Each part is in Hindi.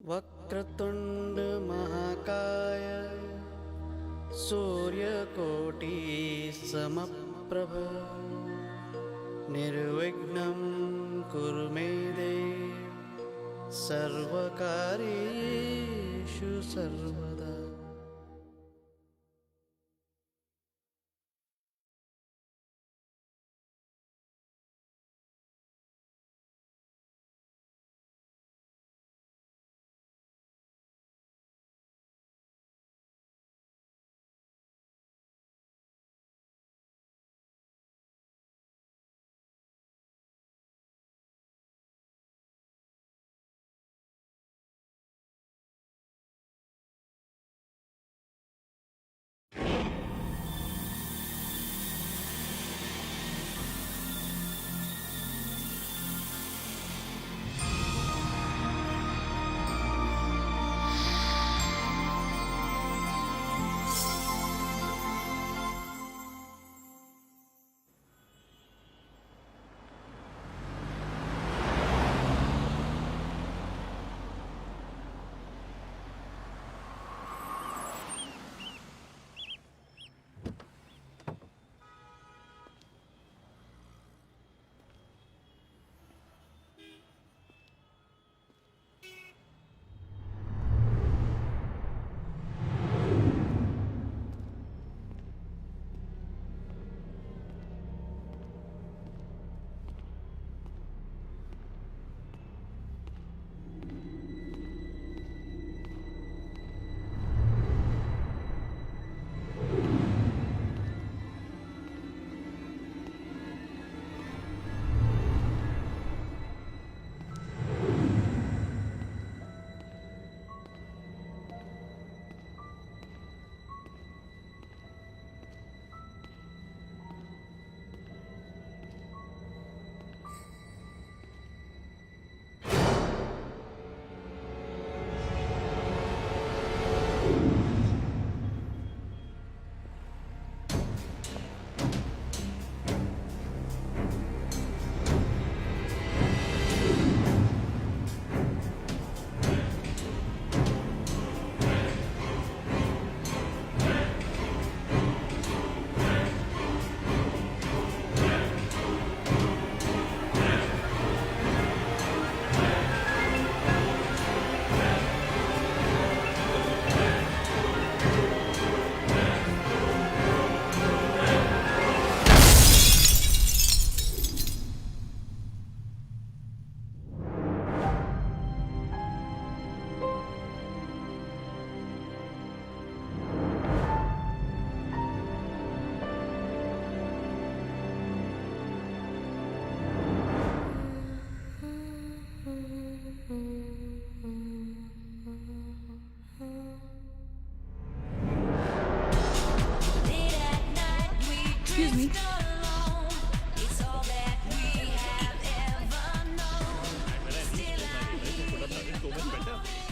वक्रतुंड महाकाय सूर्यकोटि समप्रभ निर्विघ्नं कुरु मे देव सर्वकार्येषु सर्वदा।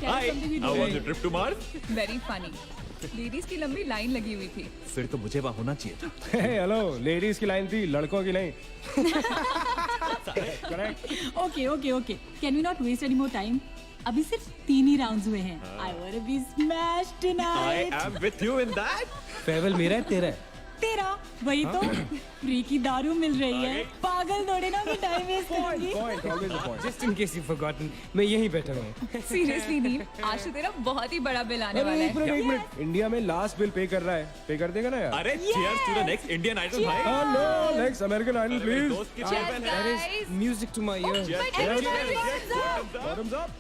Hi, how was the trip to Mars? Very funny. Ladies की लंबी लाइन लगी हुई थी। फिर तो मुझे वहाँ होना चाहिए था। हेलो, लेडीज की लाइन थी, लड़कों की नहीं। Okay, okay, okay. Can we not waste any more time? अभी सिर्फ 3 ही राउंड्स हुए हैं। I wanna be smashed tonight. I am with you in that. फेवल मेरा है तेरा है। तेरा वही तो फ्री की दारू मिल रही है। पागल थोड़े ना मैं टाइम वेस्ट करूंगी। Point, always a point. Just in case you've forgotten, मैं यहीं बैठा हूँ। सीरियसली नील, आज तो तेरा बहुत ही बड़ा बिल आने वाला है। एक मिनट, इंडिया में लास्ट बिल पे कर रहा है, पे कर देगा ना यार? अरे cheers to the next Indian Idol भाई। Hello, next American Idol please. दोस्त की Cheers, chicken है। guys. Music to my ear. Cheers, Everybody cheers, cheers, hands up. Bottoms up.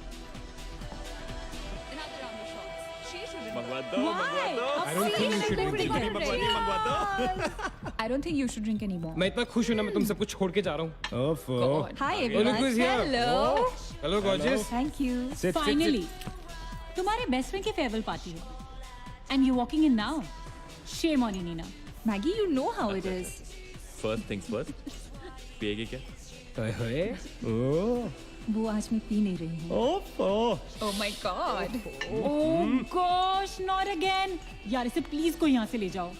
Another round of shots. She shouldn't. मंगवा दो, Why? मंगवा दो। अब I don't think you should Everybody drink got it. it मंगवा दी, मंगवा दो। I don't think you should drink anymore. मैं इतना खुश हूँ ना, मैं तुम सबको छोड़ के जा रहा हूँ। God. Hi Look everyone. who's here. Hello. Hello, gorgeous. Thank you. Sit, Finally, तुम्हारे बेस्ट फ्रेंड की फेयरवेल पार्टी है, and you're walking in now. Shame on you, Nina. Maggie, you know how it is. First things first. पिएगी क्या? ओए, ओह, वो आज मैं पी नहीं रही हूँ। Oh my God. Oh gosh, not again. यार इसे प्लीज कोई यहाँ से ले जाओ.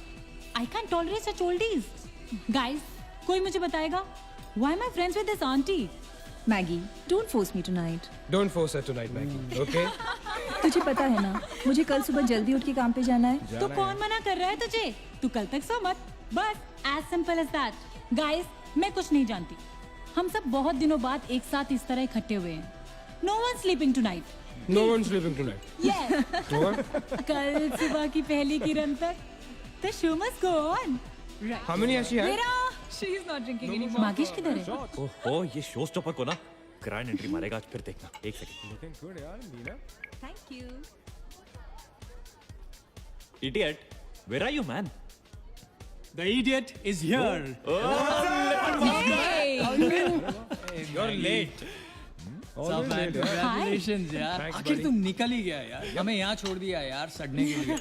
I can't tolerate such oldies. Guys, कोई मुझे बताएगा? Why am I friends with this auntie? Maggi, don't force me tonight. Don't force her tonight Maggi, okay? तुझे पता है ना, मुझे कल सुबह जल्दी उठ के काम पे जाना है। तो कौन मना कर रहा है तुझे? तू कल तक सो मत, बस as simple as that. Guys, मैं कुछ नहीं जानती, हम सब बहुत दिनों बाद एक साथ इस तरह इकट्ठे हुए हैं। No one sleeping tonight. No one's sleeping tonight. Yes. No one? कल सुबह की पहली किरण तक the show must go on. Right. How many has she had? मेरा She is not drinking anymore. मागिश किधर है? ओहो, ये शो स्टॉपर को ना ग्रैंड एंट्री मारेगा आज, फिर देखना। एक सेकंड। Looking good यार, Neena. Thank you. Idiot, where are you, man? The idiot is here. You're late. सब man, congratulations यार। Thanks, आखिर buddy. तुम निकल ही गया यार। हमें यहाँ छोड़ दिया यार सड़ने के लिए।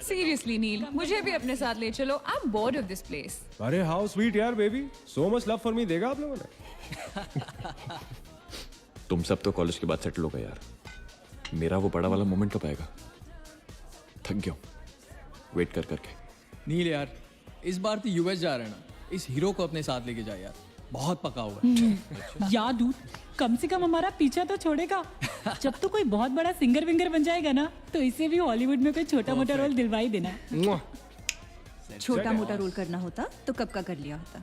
Seriously, नील, मुझे भी अपने साथ ले चलो। I'm bored of this place. अरे how sweet यार baby, so much love for me देगा आप लोगों ने? तुम सब तो कॉलेज के बाद सेटल हो गए यार। मेरा वो बड़ा वाला मोमेंट कब आएगा? थक गया हूँ वेट कर करके। नील यार, इस बार तो यूएस जा रहे हैं ना, इस हीरो को अपने साथ लेके जा यार, बहुत पका हुआ है। या डूड, कम से कम हमारा पीछा तो छोड़ेगा। जब तो कोई बहुत बड़ा सिंगर विंगर बन जाएगा ना, तो इसे भी हॉलीवुड में कोई छोटा मोटा रोल दिलवा ही देना। Mwah. छोटा मोटा रोल करना होता तो कब का कर लिया होता।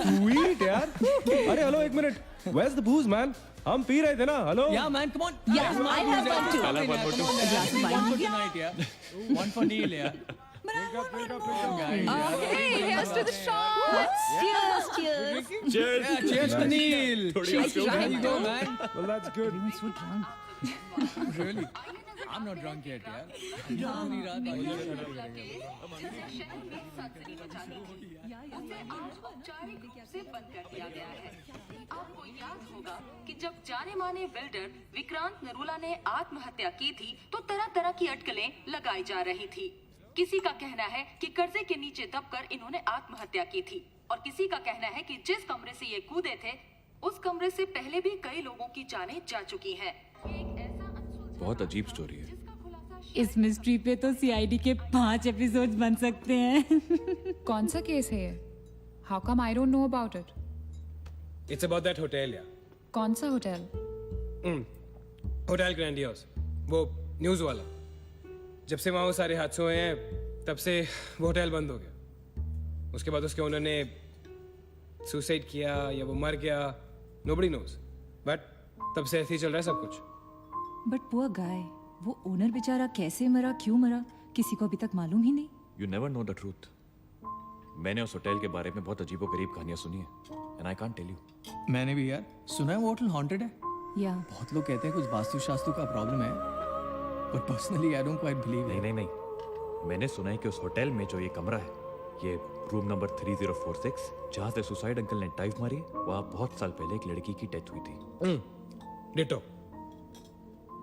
Sweet यार। अरे हेलो एक minute, where's the booze man? हम पी रहे थे ना, hello? Yeah man, come on. Yeah, I have one too. One for tonight यार. One for Neil यार. Okay, here's to the shots. Cheers, cheers. Yeah, cheers to Neil. There you go man. Well that's good. Really? I'm not drunk yet यार। पूरी रात औपचारिक रूप से बंद कर दिया गया है। आपको याद होगा कि जब जाने माने बिल्डर विक्रांत नरूला ने आत्महत्या की थी, तो तरह तरह की अटकलें लगाई जा रही थी। किसी का कहना है कि कर्जे के नीचे दबकर इन्होंने आत्महत्या की थी, और किसी का कहना है कि जिस कमरे से ये कूदे थे, उस कमरे से पहले भी कई लोगों की जानें जा चुकी हैं। एक ऐसा अनसुलझा बहुत अजीब स्टोरी है। जिसका खुलासा इस मिस्ट्री पे तो सीआईडी के 5 एपिसोड्स बन सकते हैं। कौन सा केस है ये? How come I don't know about it? It's about that hotel यार। कौन सा होटल? होटल ग्रैंडियोस, वो न्यूज़ वाला। जब से वहाँ वो सारे हादसे हुए हैं, तब से वो होटल बंद हो गया। उसके बाद उसके ओनर ने सुसाइड किया या वो मर गया, nobody knows. बट तब से ऐसे ही चल रहा है सब कुछ। बट पुअर गाय, वो ओनर बेचारा कैसे मरा, क्यों मरा, किसी को अभी तक मालूम ही नहीं। You never know the truth. मैंने उस होटल के बारे में बहुत अजीबोगरीब कहानियां सुनी है and I can't tell you. मैंने भी यार सुना है वो होटल हॉन्टेड है। या बहुत लोग कहते हैं कुछ वास्तुशास्त्र का प्रॉब्लम है, but personally I don't quite believe नहीं नहीं नहीं, मैंने सुना है कि उस होटल में जो ये कमरा है, ये रूम नंबर 3046, जहाँ से सुसाइड अंकल ने डाइव मारी, वहाँ बहुत साल पहले एक लड़की की डेथ हुई थी। डिटो,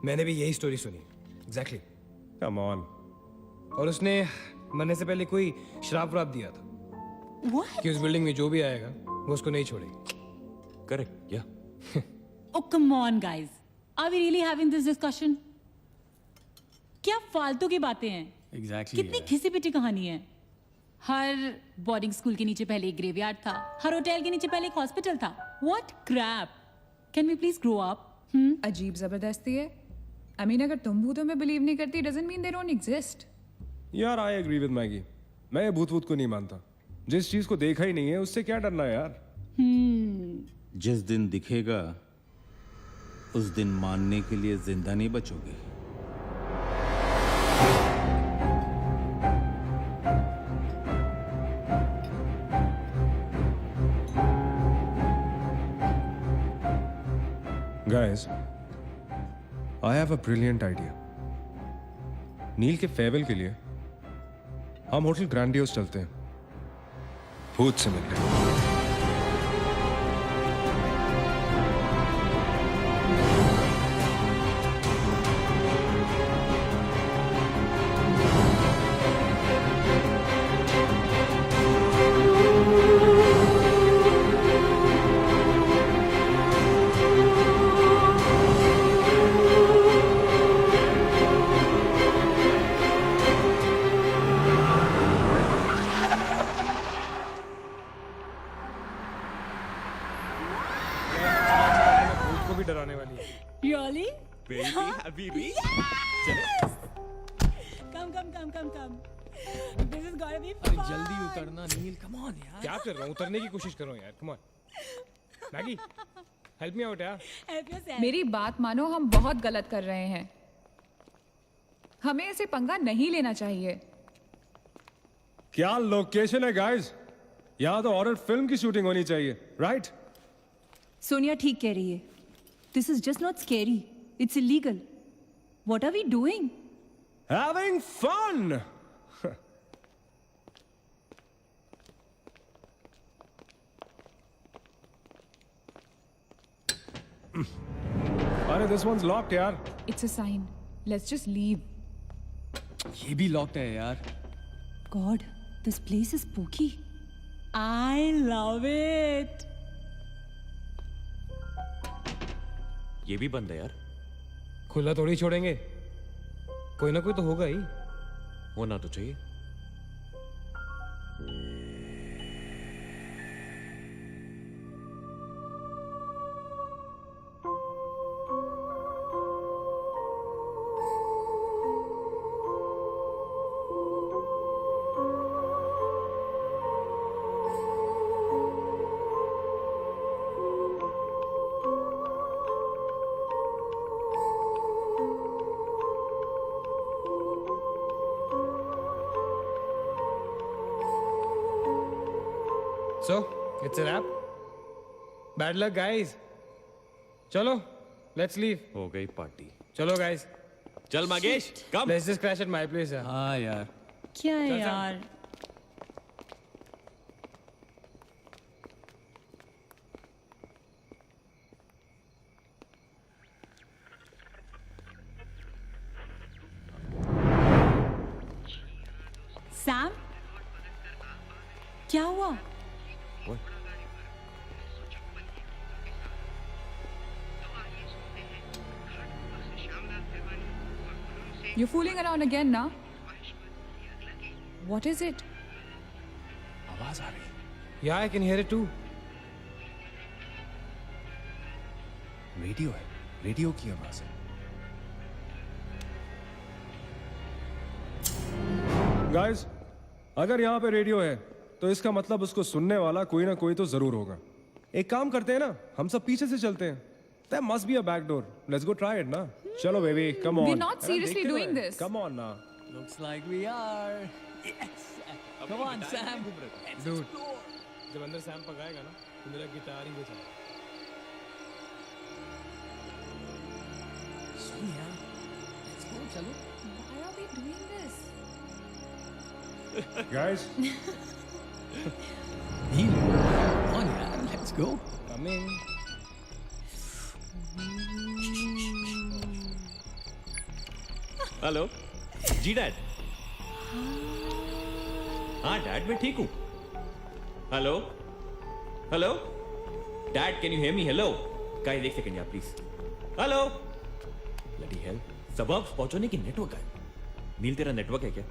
मैंने भी यही स्टोरी सुनी। एग्जैक्टली। Come on. और उसने मरने से पहले कोई श्राप व्राप दिया था कि उस बिल्डिंग में जो भी आएगा वो उसको नहीं छोड़ेगी। करेक्ट या? Oh come on guys, are we really having this discussion? क्या फालतू की बातें हैं? एग्जैक्टली कितनी घिसी पिटी कहानी है। हर बोर्डिंग स्कूल के नीचे पहले एक ग्रेवयार्ड था, हर होटल के नीचे पहले एक हॉस्पिटल था। What crap? Can we please grow up? अजीब जबरदस्ती है। I mean, अगर तुम भूतों में बिलीव नहीं करती, doesn't mean they don't exist. यार आई एग्री विद मैगी, मैं भूत वूत को नहीं मानता। जिस चीज को देखा ही नहीं है उससे क्या डरना है यार। जिस दिन दिखेगा उस दिन मानने के लिए जिंदा नहीं बचोगे। Guys, I have a brilliant idea. नील के फेयरवेल के लिए हम होटल ग्रैंडियोस चलते हैं, भूत से मिलने। Really? Baby Habibi Come. This is gonna be अरे fun. जल्दी उतरना नील, कम ऑन यार। क्या कर रहा हूँ? उतरने की कोशिश कर रहा हूँ यार। Come on Maggi, help me out यार। Help yourself. मेरी बात मानो, हम बहुत गलत कर रहे हैं। हमें ऐसे पंगा नहीं लेना चाहिए। क्या लोकेशन है गाइस? यहाँ तो हॉरर फिल्म की शूटिंग होनी चाहिए, राइट? सोनिया ठीक कह रही है। This is just not scary, it's illegal. What are we doing? Having fun. अरे दिस वंस लॉक्ड यार। It's a sign. Let's just leave. ये भी लॉक्ड है यार। God, this place is spooky. I love it. ये भी बंद है यार। खुला थोड़ी छोड़ेंगे, कोई ना कोई तो होगा ही। होना तो चाहिए। So, it's a wrap. Bad luck, guys. चलो, let's leave. हो गई पार्टी। चलो, guys. चल मगेश, कम। Let's just crash at my place. यार। हाँ यार। क्या है चल, चल। यार? सैम, क्या हुआ? You're fooling around again now? What is it? आवाज आ रही है। Yeah, I can hear it too. Radio है, रेडियो की आवाज है। गाइस, अगर यहाँ पे रेडियो है तो इसका मतलब उसको सुनने वाला कोई ना कोई तो जरूर होगा। एक काम करते हैं ना, हम सब पीछे से चलते हैं। There must be a back door. Let's go try it ना। चलो baby, come on. We're not seriously doing this. Come on ना। Looks like we are. Yes. Come on, Sam. Dude, जब अंदर सैम पकाएगा ना, तो मेरा गिटार ही बजा। सोनिया, let's go, चलो। Why are we doing this? Guys, nil, come on यार, let's go. Come in. Hello ji dad. हाँ डैड, मैं ठीक हूँ। Hello hello dad, can you hear me? Hello guys, एक सेकंड यार प्लीज। हेलो ब्लडी हेल, सबब्स पहुंचने की नेटवर्क है। नील, तेरा नेटवर्क है क्या?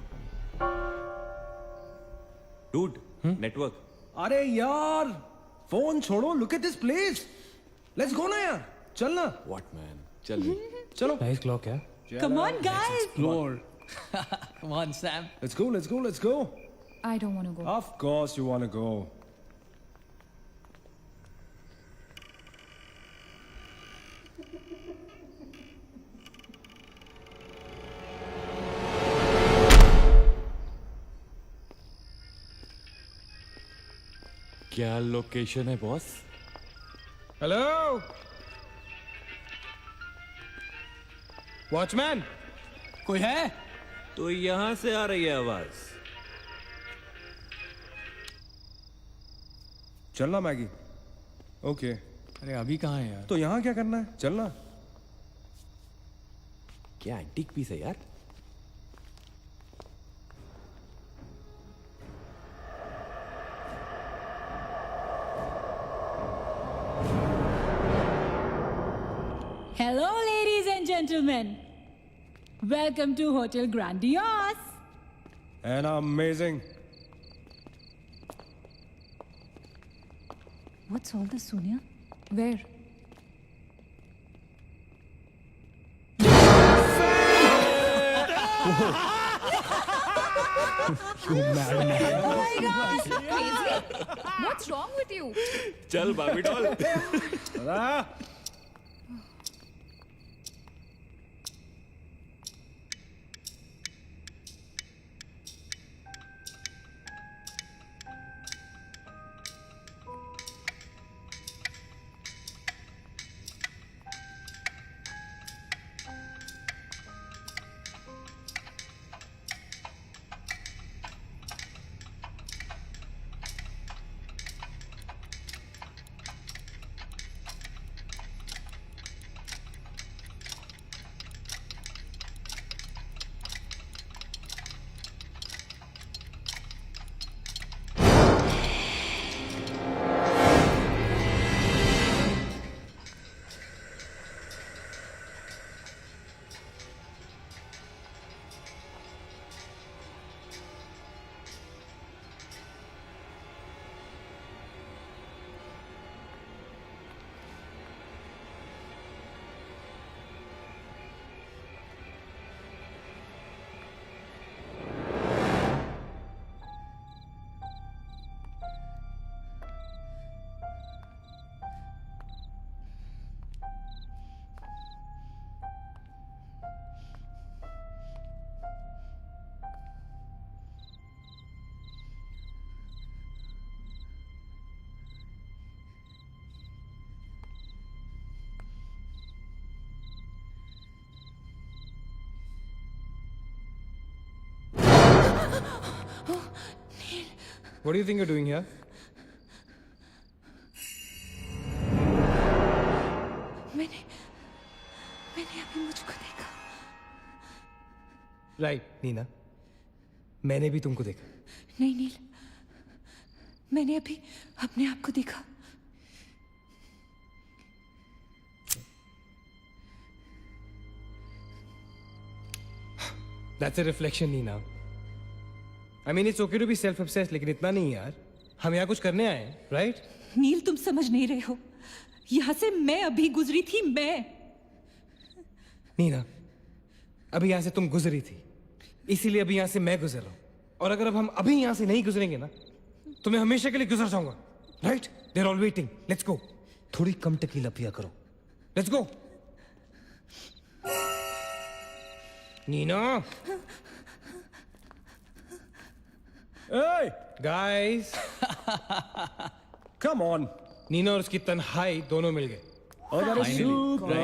Dude, network. अरे यार, फोन छोड़ो, look at this place. Let's go ना यार, चल ना। व्हाट मैन, चल चलो। Nice clock, yeah. Come on, guys. Explore. Come on, Sam. Let's go, let's go, let's go. I don't want to go. Of course you want to go. क्या लोकेशन है बॉस? Hello. Watchman. कोई है? तो यहां से आ रही है आवाज। चलना मैगी। ओके। अरे अभी कहाँ है यार? तो यहाँ क्या करना है? चलना। क्या एंटीक पीस है यार? Hello, ladies and gentlemen. Welcome to Hotel Grandiose. And amazing. What's all this, Sonia? Where? What's wrong with you? चल बाबी doll. What do you think you're doing here? मैंने अभी मुझको देखा. Right, नीना. मैंने भी तुमको देखा. नहीं नील, मैंने अभी अपने आप को देखा. That's a reflection, Neena. I mean, it's okay to be self-obsessed, लेकिन इतना नहीं यार. हम यहाँ कुछ करने आए हैं, right? नील तुम समझ नहीं रहे हो. यहाँ से मैं अभी गुजरी थी. मैं नीना, अभी यहाँ से तुम गुजरी थी, इसीलिए अभी यहाँ से मैं गुजर रहा हूँ. और अगर अब हम अभी यहाँ से नहीं गुजरेंगे ना, तो मैं हमेशा के लिए गुजर जाऊंगा. Right? They are all waiting. Let's go. थोड़ी कम टकीला पिया करो. Let's go. Neena. Hey, guys. come on. Neena और उसकी तन्हाई दोनों मिल गए. Oh, that is super.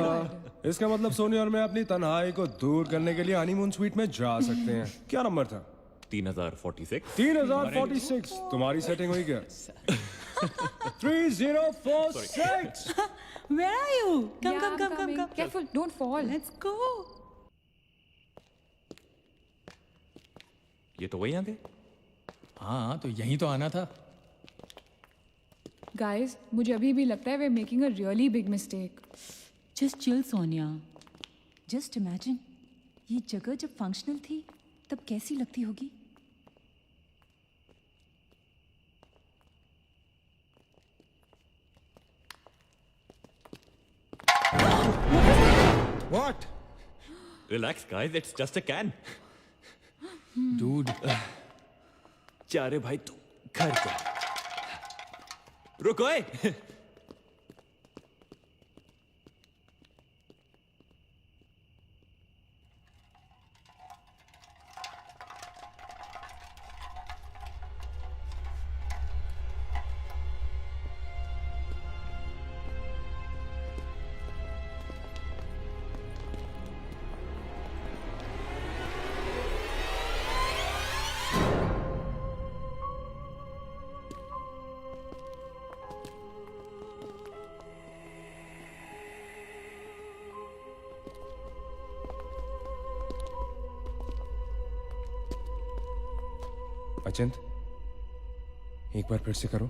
इसका मतलब सोनी और मैं अपनी तन्हाई को दूर करने के लिए हनीमून स्वीट में जा सकते हैं. क्या नंबर था? 3046. 3046. तुम्हारी सेटिंग हुई क्या? 3046. Where are you? Come, Yeah, come, I'm come, come, coming. come. Careful, don't fall. Let's go. ये तो वही आगे. हाँ तो यहीं तो आना था. Guys, मुझे अभी भी लगता है we're making a really big mistake. Just chill, Sonia. Just imagine, ये जगह जब फंक्शनल थी तब कैसी लगती होगी. What? Relax, guys. It's just a can. Dude. जा रे भाई तू घर जा. रुको ए. अचिंत, एक बार फिर से करो.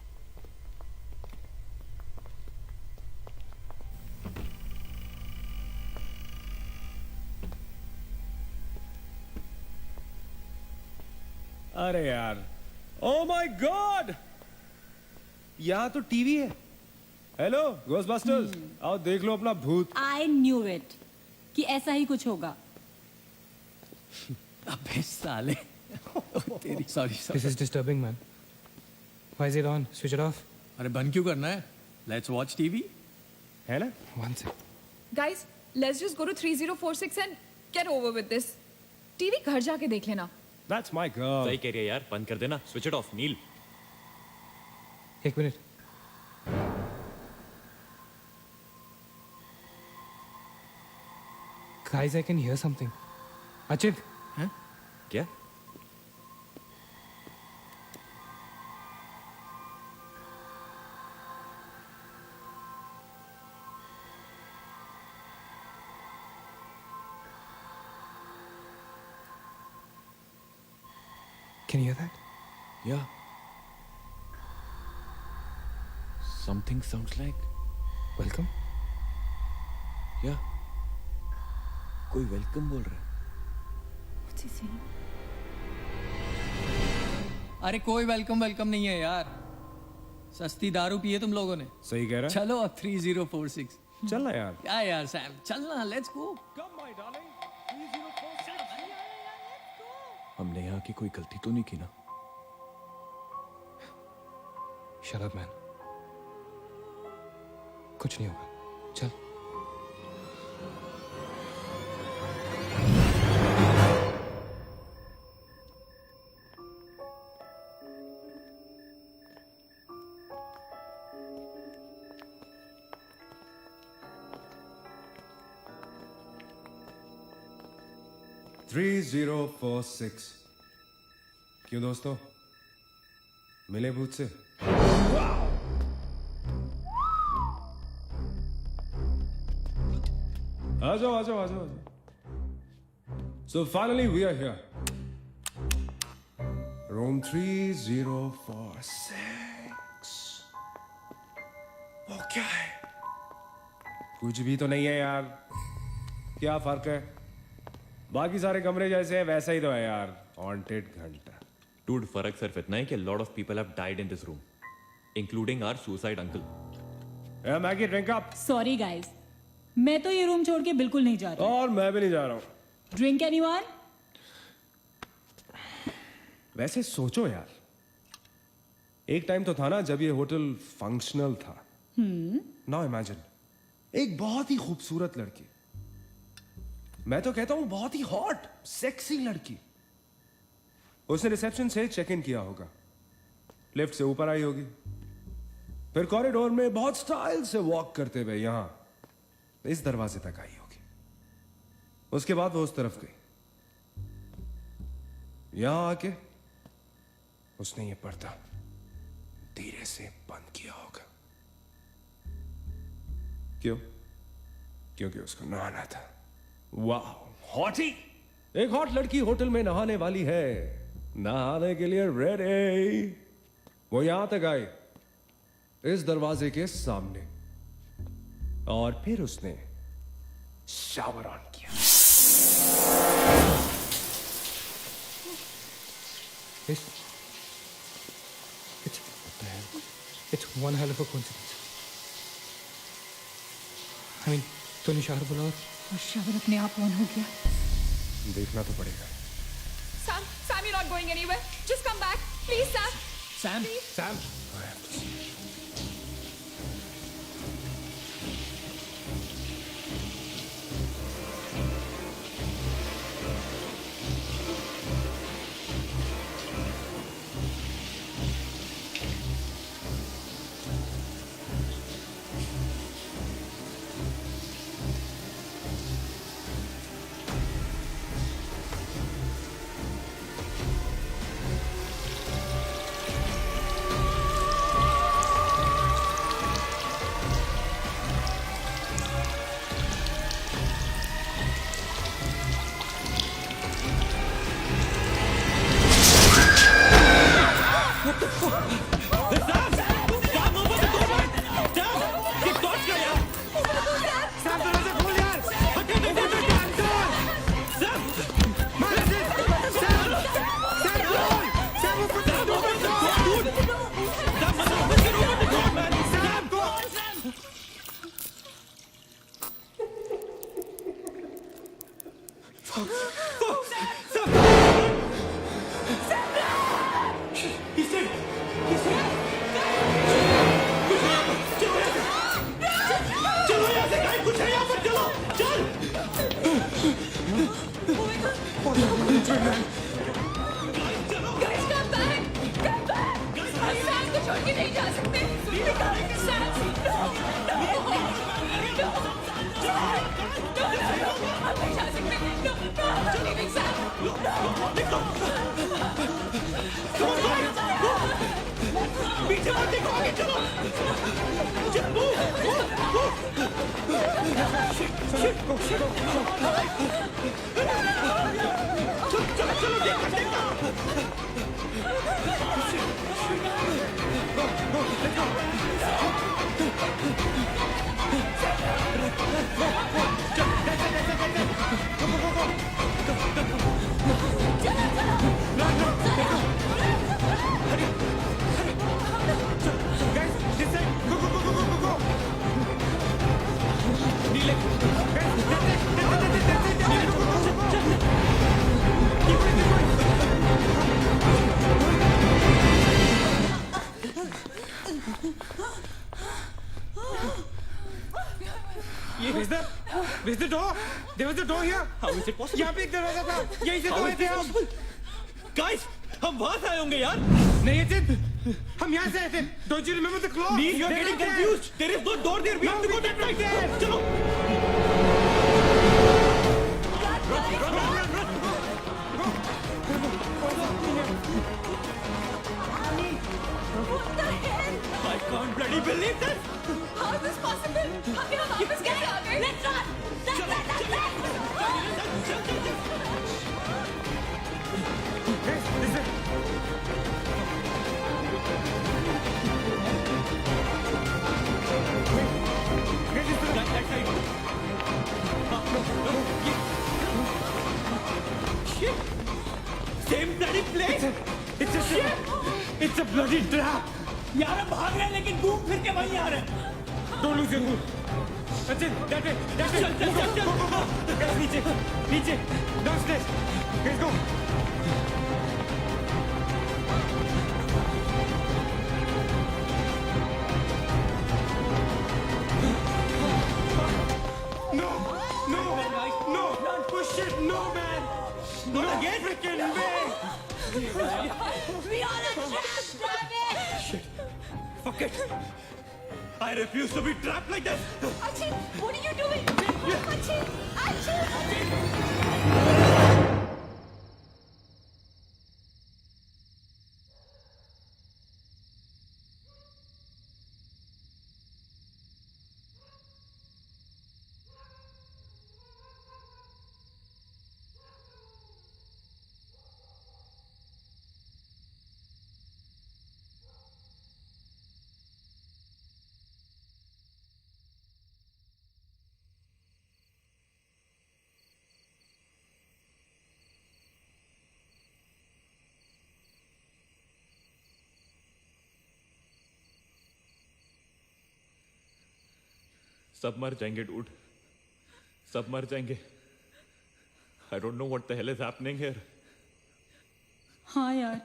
अरे यार, ओ माय गॉड, यहाँ तो टीवी है। हेलो घोस्टबस्टर्स, आओ देख लो अपना भूत। आई न्यू इट कि ऐसा ही कुछ होगा। अबे साले तेरी sorry This is disturbing, man. Why is it on? Switch it off. अरे बंद क्यों करना है? Let's watch TV. है ना? One sec. Guys, let's just go to 3046 and get over with this. TV घर जाके देख लेना. That's my girl. सही कह रही है यार, बंद कर देना, स्विच इट ऑफ। नील, एक minute. Guys, I can hear something. Achit. क्या? Can you hear that? Yeah. Something sounds like. Welcome. Yeah. कोई वेलकम बोल रहा है। What's he saying? अरे कोई वेलकम नहीं है यार, सस्ती दारू पिए तुम लोगों ने। सही कह रहा है। चलो अब 3046। चल ना यार। क्या यार सैम, चलना, लेट्स गो। हमने यहाँ की कोई गलती तो नहीं की ना? Shut up, man. कुछ नहीं होगा. चल. Three 3046. क्यों दोस्तों, मिले भूत से? आ जाओ. So finally we are here. Room 3046. वो क्या है? कुछ भी तो नहीं है यार. क्या फर्क है? बाकी सारे कमरे जैसे है वैसा ही तो है यार. हॉन्टेड घंटा. Dude, फर्क सिर्फ इतना है कि a lot of people have died in this room, including our suicide uncle. Maggie, drink up. Sorry guys, मैं तो ये रूम छोड़ के बिल्कुल नहीं जा रही. और मैं भी नहीं जा रहा हूँ. Drink anyone? वैसे सोचो यार, एक टाइम तो था ना जब ये होटल फंक्शनल था. नाउ इमेजिन, एक बहुत ही खूबसूरत लड़की, मैं तो कहता हूं बहुत ही हॉट सेक्सी लड़की, उसने रिसेप्शन से चेक इन किया होगा, लिफ्ट से ऊपर आई होगी, फिर कॉरिडोर में बहुत स्टाइल से वॉक करते हुए यहां इस दरवाजे तक आई होगी. उसके बाद वो उस तरफ गई, यहां आके उसने ये पर्दा धीरे से बंद किया होगा. क्यों? क्योंकि उसको नहाना था. वाह, हॉटी! एक हॉट लड़की होटल में नहाने वाली है, नहाने के लिए रेडी. वो यहां तक आई, इस दरवाजे के सामने, और फिर उसने शावर ऑन किया. It's one hell of a coincidence. I mean, तूने शावर बोला और शावर अपने आप ऑन हो गया. देखना तो पड़ेगा. Sam, you're not going anywhere. Just come back. Please, Sam. Sam, Sam. Stupid man. Guys, come back! Come back! हम सैम को छोड़ के नहीं जा सकते। Guys, Sam, no, no, no, हम नहीं जा सकते। No, no, I'm not leaving Sam. पीछे मत देखो, आगे चलो। चलो, चलो, देखो। Where's the door? There was a door here. How is it possible? यहाँ पे एक दरवाजा था। यहीं से तो आए थे हम। Guys, हम वहां से आए होंगे यार। नहीं अचित, हम यहाँ से आए थे। Don't you remember the claw? Neil, you are getting confused. There is no door there. We have to go that way. चलो। I can't bloody believe that. How is this possible? हम यहाँ वापस कैसे आ गए? Let's run! Same bloody place. It's a bloody trap. यार हम भाग रहे हैं लेकिन घूम फिर के वहीं आ रहे हैं। Don't lose your cool. Sachin, that way. Go. Guys, नीचे. Downstairs. Guys, go. No. Push it. No, man. Not again. Freaking way. We are a trap, damn it! Fuck it. I refuse to be trapped like that. Achin, what are you doing? Achin! सब मर जाएंगे डूड, सब मर जाएंगे। I don't know what the hell is happening here. हाँ यार,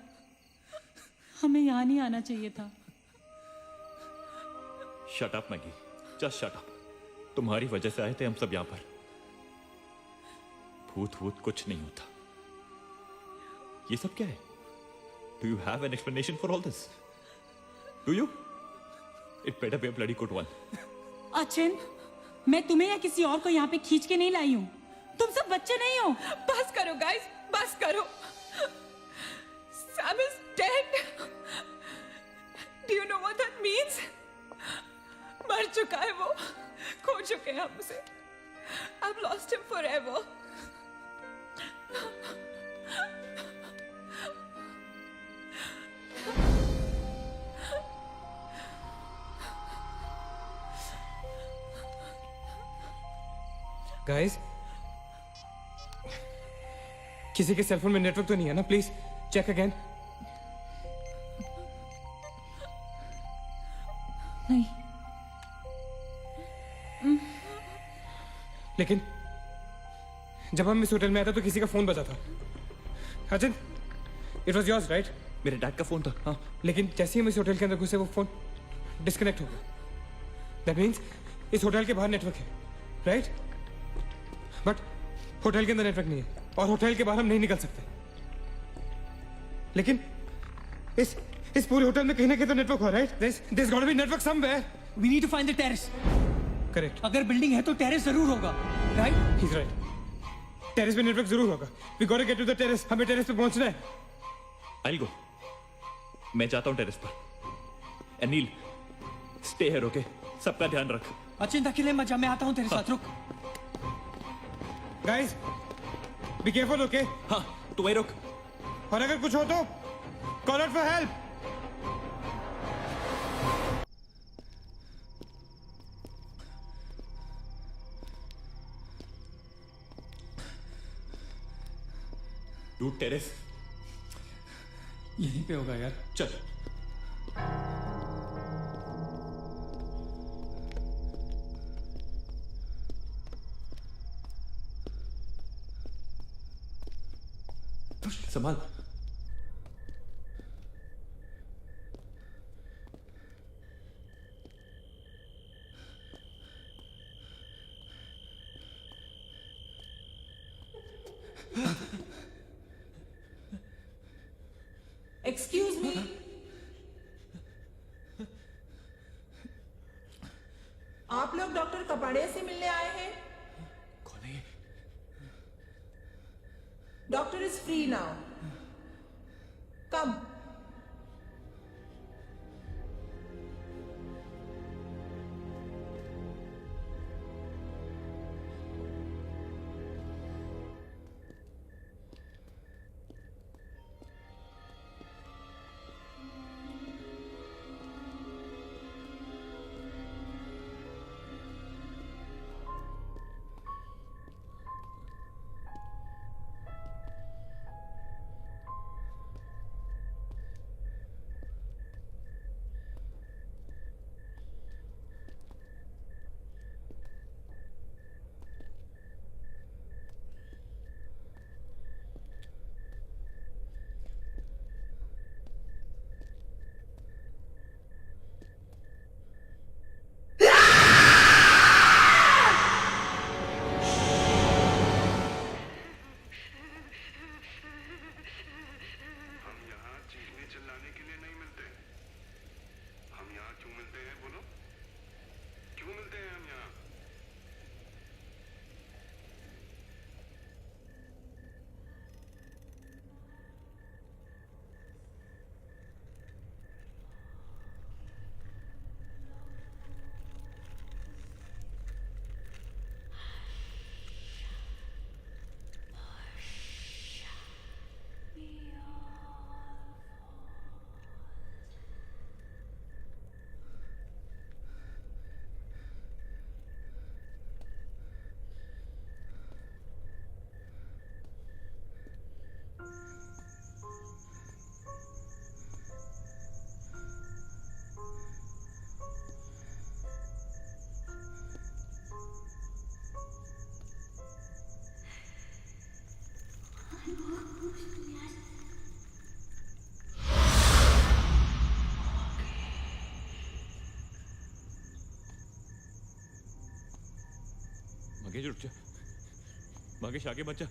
हमें यहाँ नहीं आना चाहिए था। Shut up Maggi, just shut up. तुम्हारी वजह से आए थे हम सब यहाँ पर। भूत कुछ नहीं होता। ये सब क्या है? Do you have an explanation for all this? Do you? It better be a bloody good one. Achin, मैं तुम्हें या किसी और को यहाँ पे खींच के नहीं लाई हूँ। तुम सब बच्चे नहीं हो। बस करो गाइस, बस करो। Sam is dead. Do you know what that means? मर चुका है वो, खो चुके हैं हम उसे। I've lost him forever. Guys, किसी के सेलफोन में नेटवर्क तो नहीं है ना? Please check again. नहीं। लेकिन जब हम इस होटल में आए थे तो किसी का फोन बजा था। Achin, it was yours right? मेरे डैड का फोन था। हाँ, लेकिन जैसे ही हम इस होटल के अंदर घुसे वो फोन डिस्कनेक्ट हो गया। दैट मीन्स इस होटल के बाहर नेटवर्क है, राइट? बट होटल के अंदर नेटवर्क नहीं है। और होटल के बाहर हम नहीं निकल सकते। लेकिन इस पूरे होटल में कहीं ना कहीं तो नेटवर्क हो, right? There's got to be network somewhere. We need to find the terrace. Correct. अगर बिल्डिंग है तो टेरेस जरूर होगा, राइट? He's right. टेरेस पे नेटवर्क जरूर होगा। We gotta get to the terrace. हमें टेरेस पे पहुंचना है। I'll go. मैं जाता हूँ टेरेस पर। Anil, stay here, okay? सबका ध्यान रख। चिंता के लिए मत जा, मैं आता हूँ तेरे साथ, रुक। Guys, be careful, okay? हाँ, तू वहीं रुक। और अगर कुछ हो तो call out for help. Dude terrace यहीं पे होगा यार। चल। संभाल। एक्सक्यूज मी, आप लोग डॉक्टर कपाड़े से मिलने आए हैं? कौन है ये? डॉक्टर इज फ्री नाउ, कम। मगेश रुक जा। मगेश आगे बच्चा।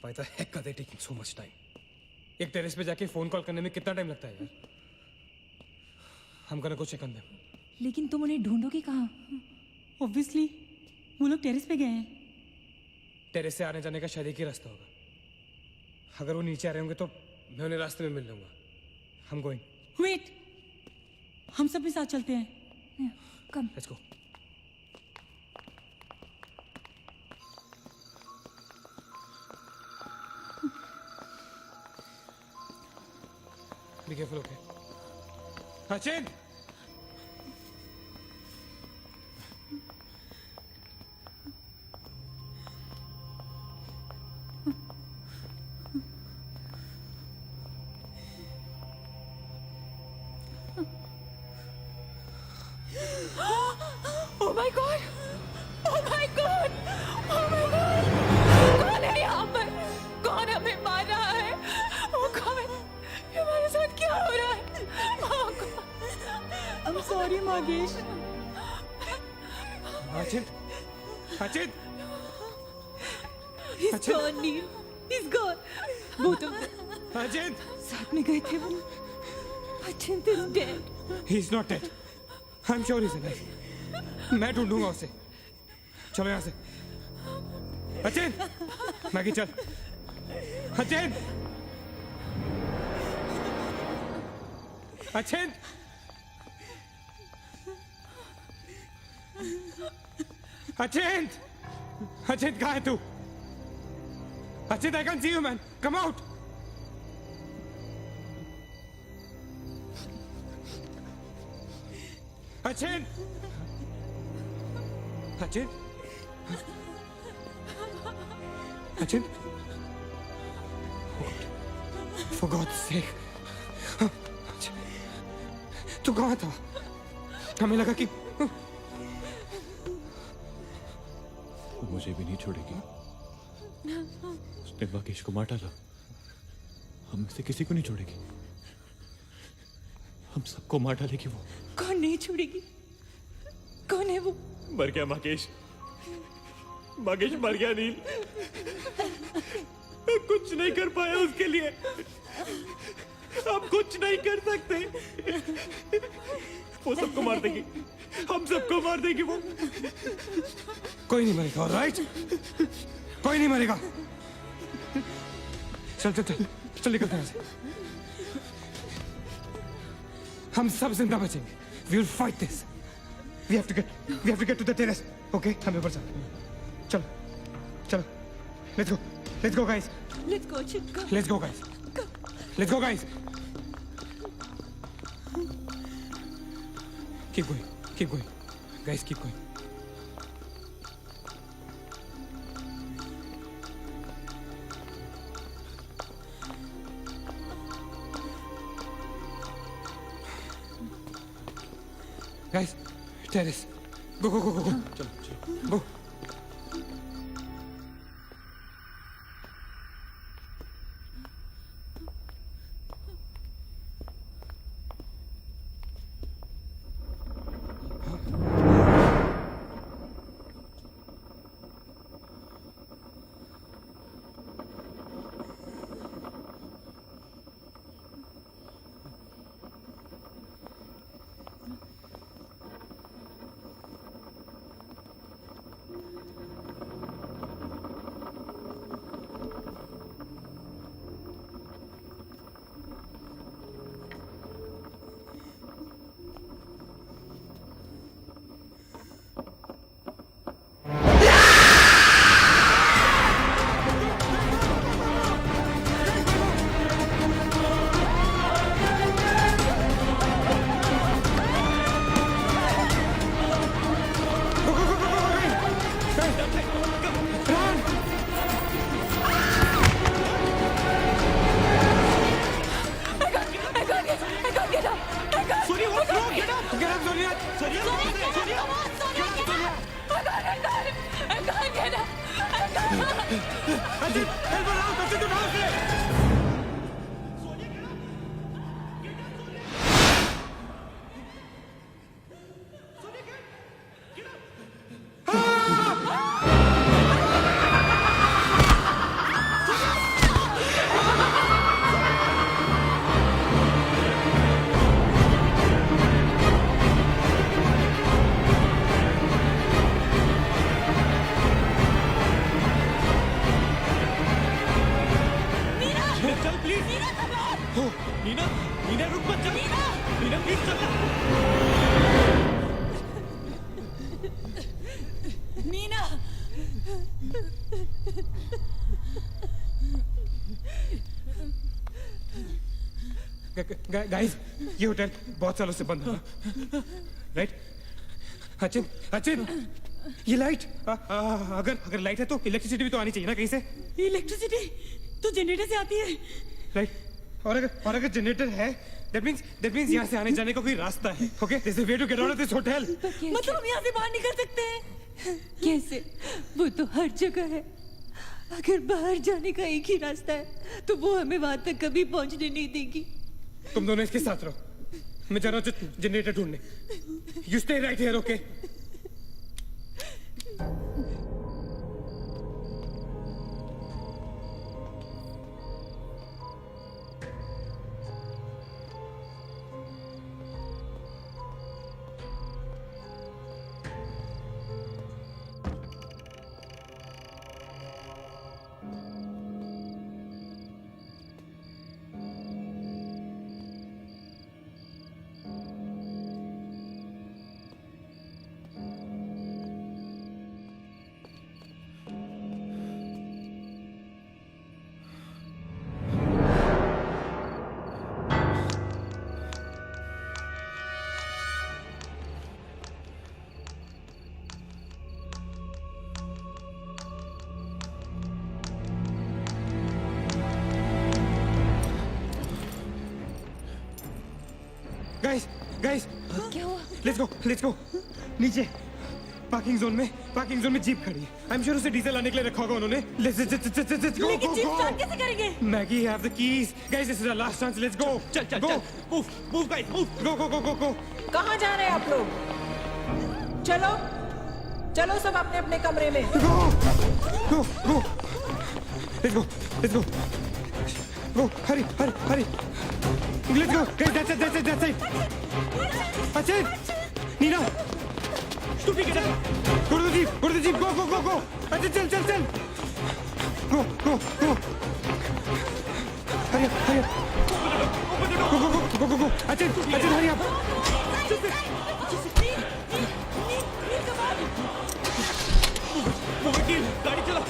Why the heck are they taking so much time? एक टेरेस पे जाके फोन कॉल करने में कितना टाइम लगता है यार? I'm gonna go check on them. लेकिन तुम उन्हें ढूंढोगे कहाँ? ऑब्वियसली वो लोग टेरेस पे गए हैं। टेरेस से आने जाने का शायद एक ही रास्ता होगा। अगर वो नीचे आ रहे होंगे तो मैं उन्हें रास्ते में मिल लूंगा। I'm going. वेट, हम सब भी साथ चलते हैं। कम। Let's go. Be careful, okay? Sachin! Oh my God! Oh my God! Oh my God! कौन है यहाँ पर? कौन हमें मार रहा है? वो कौन? ये हमारे साथ क्या हो रहा है? Oh God! I'm sorry, मागेश। Sachin! Sachin! He's gone, Neil. He's gone. Both of them. Sachin! साथ में गए थे वो। Achint is dead. He's not dead. I'm sure he's alive. मैं ढूंढूंगा उसे। चलो यहाँ से। अचिन! मैगी चल। अचिन! अचिन! अचिन! अचिन कहाँ है तू? Achin, I can't see you, man. Come out. Achin! Achin? Achin? For God's sake. Achin. तू कहाँ था? हमें लगा कि वो मुझे भी नहीं छोड़ेगी। उसने वाकेश को मार डाला। हम में से किसी को नहीं छोड़ेगी। हम सबको मार डालेगी वो। कौन नहीं छोड़ेगी? कौन है वो? मर गया माकेश। माकेश मर गया नील। कुछ नहीं कर पाया उसके लिए। हम कुछ नहीं कर सकते। वो सबको मार देगी। हम सबको मार देगी वो। कोई नहीं मरेगा, ऑलराइट? कोई नहीं मरेगा। चल चल चल चल निकलते हैं यहाँ से। हम सब जिंदा बचेंगे। We will fight this. We have to get to the terrace. Okay? हमें ऊपर चलो चलो। Let's go guys. Let's go, Achint. Come. Let's go guys. Let's go guys. Keep going. Guys, keep going. Guys, terrace. Go. चलो. Go. नीना नीना रुक मत जा नीना प्लीज चल नीना गाइस ये होटल बहुत सालों से बंद है राइट अचिन अचिन ये लाइट अगर लाइट है तो इलेक्ट्रिसिटी भी तो आनी चाहिए ना कहीं से इलेक्ट्रिसिटी तो जनरेटर से आती है राइट और अगर जनरेटर है दैट मींस यहाँ से आने जाने का कोई रास्ता है okay this is way to get out of this hotel मतलब हम यहाँ से बाहर निकल सकते हैं कैसे? वो तो हर जगह है। अगर बाहर जाने का एक ही रास्ता है तो वो हमें वहां तक कभी पहुंचने नहीं देगी। तुम दोनों इसके साथ रहो मैं जा रहा हूँ जनरेटर ढूंढने you stay right here okay guys क्या हुआ? लेट्स गो नीचे पार्किंग जोन में जीप खड़ी है आई एम श्योर उसे डीजल लाने के लिए रखा होगा उन्होंने लेट्स गो लेकिन जीप स्टार्ट कैसे करेंगे Maggie have the keys guys this is our last chance let's go चल मूव गाइस मूव गो कहाँ जा रहे हैं आप लोग? चलो सब अपने अपने कमरे में। go let's go hurry let's go guys that's it Achin Nina तू भी किधर go to the jeep go Achin चल go hurry up go Achin hurry up गाड़ी चला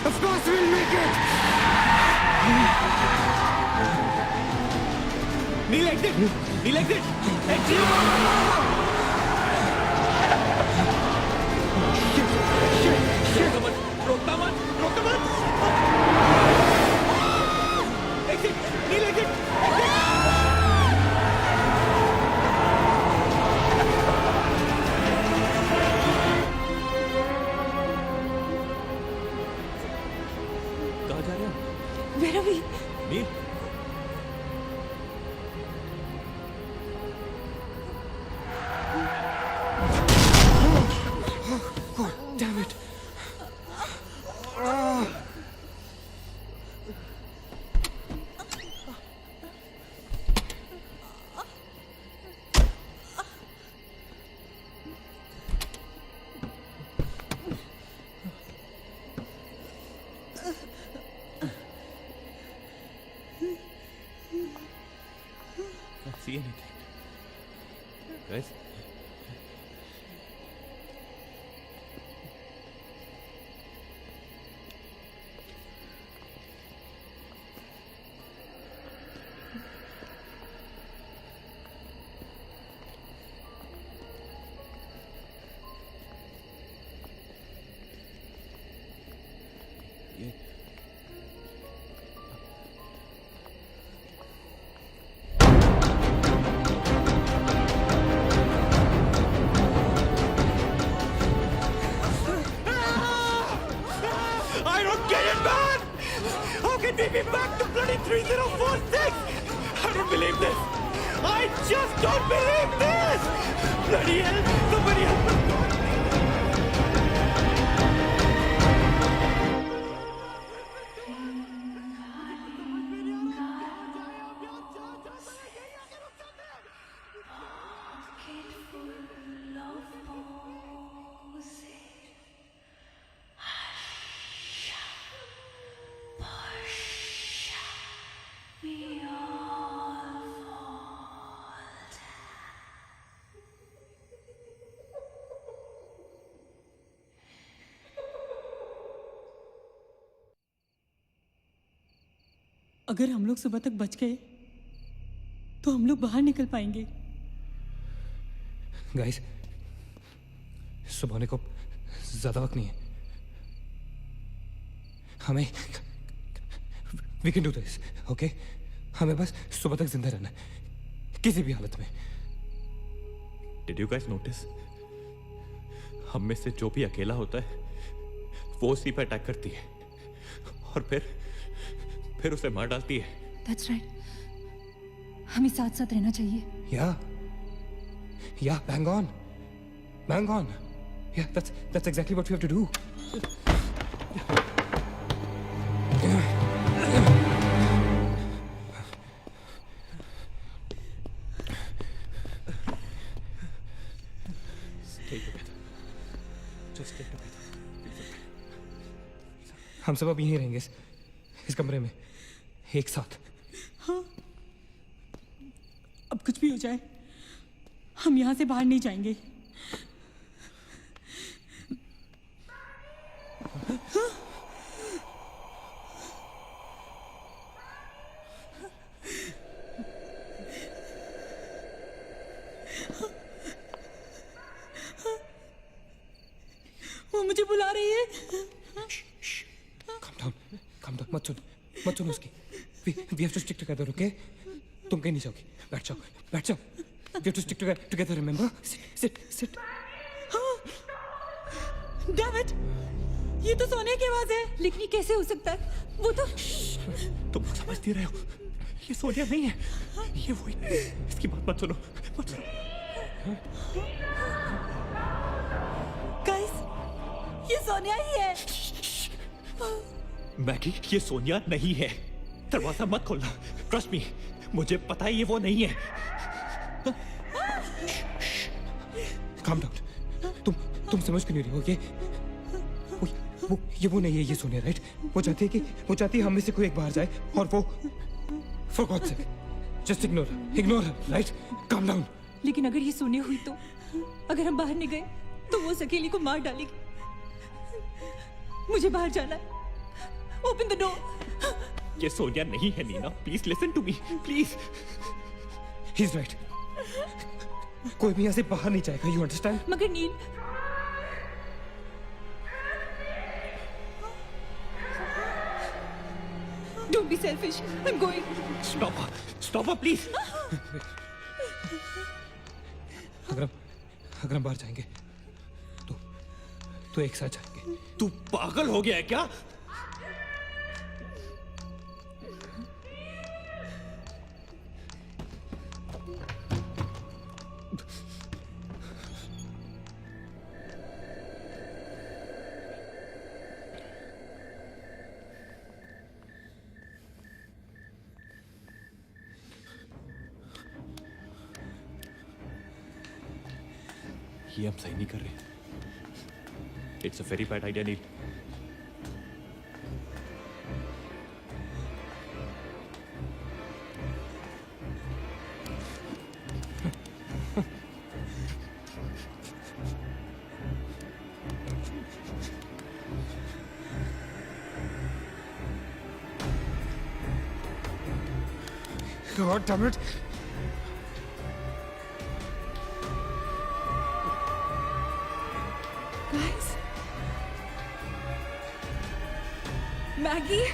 Of course we'll make it Kneel exit exit रोकता मत exit kneel exit कहाँ जा रहे हो Where are we? Nil damn it Can't see anything. Guys? I don't get it, man! How can we be back to bloody 3046? I don't believe this! I just don't believe this! Bloody hell! Somebody help me! अगर हम लोग सुबह तक बच गए तो हम लोग बाहर निकल पाएंगे। गाइस, सुबह होने को ज्यादा वक्त नहीं है। हमें we can do this, okay? हमें बस सुबह तक जिंदा रहना है, किसी भी हालत में। Did you guys notice? हम में से जो भी अकेला होता है वो उसी पर अटैक करती है और फिर उसे मार डालती है। That's right. हमें साथ साथ रहना चाहिए। Yeah, bang on. Yeah, that's exactly what we have to do. Stay together. Just stay together. हम सब अब यहीं रहेंगे इस कमरे में एक साथ। हाँ, अब कुछ भी हो जाए हम यहाँ से बाहर नहीं जाएंगे। वो मुझे बुला रही है। Calm down, मत सुन उसकी। We have to stick together, okay? तुम कहीं नहीं जाओगी, बैठ जाओ। We have to stick together, remember? Sit. Damn it! ये तो सोने की आवाज है। लेकिन ये कैसे हो सकता है? वो तो तुम समझती रहे हो, ये सोनिया नहीं है, ये वही। इसकी बात मत सुनो। गाइस, ये सोनिया ही है। मैगी, ये सोनिया नहीं है। दरवाजा मत खोलना। ट्रस्ट मी, मुझे पता है ये वो नहीं है। Calm down. तुम समझ क्यों नहीं रही हो? ये वो नहीं है, ये सोनिया, राइट? वो चाहती है हम में से कोई एक बाहर जाए और वो for God's sake, just ignore her, right? Calm down. लेकिन अगर ये सोनिया हुई तो अगर हम बाहर नहीं गए तो वो सकेली को मार डालेगी। मुझे बाहर जाना है। Open the door. ये सोनिया नहीं है Neena. Please listen to me, please. He's right. कोई भी यहाँ से बाहर नहीं जाएगा, you understand? मगर नील, don't be selfish. I'm going. Stop her, please. अगर हम बाहर जाएंगे तो एक साथ जाएंगे। तू पागल हो गया है क्या? ये हम सही नहीं कर रहे। It's a very bad idea Neel. God damn it. Guys, Maggie.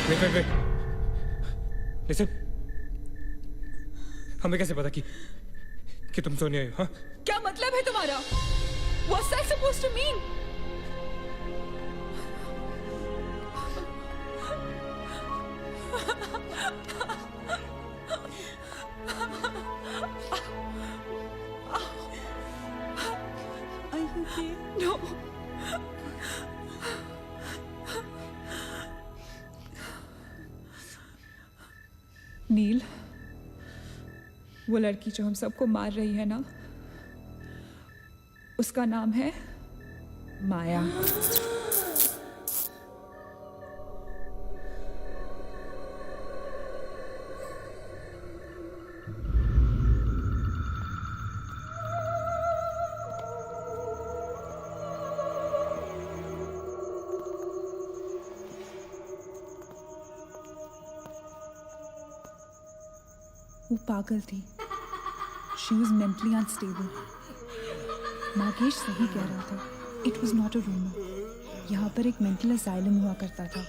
Wait. Listen. हमें कैसे पता कि तुम सोनिया हो? हाँ? क्या मतलब है तुम्हारा? What's that supposed to mean? Are you okay? No. नील, वो लड़की जो हम सबको मार रही है ना, उसका नाम है माया। वो पागल थी। She was mentally unstable. Nagesh सही कह रहा था। It was not a rumour. यहाँ पर एक मेंटल असाइलम हुआ करता था।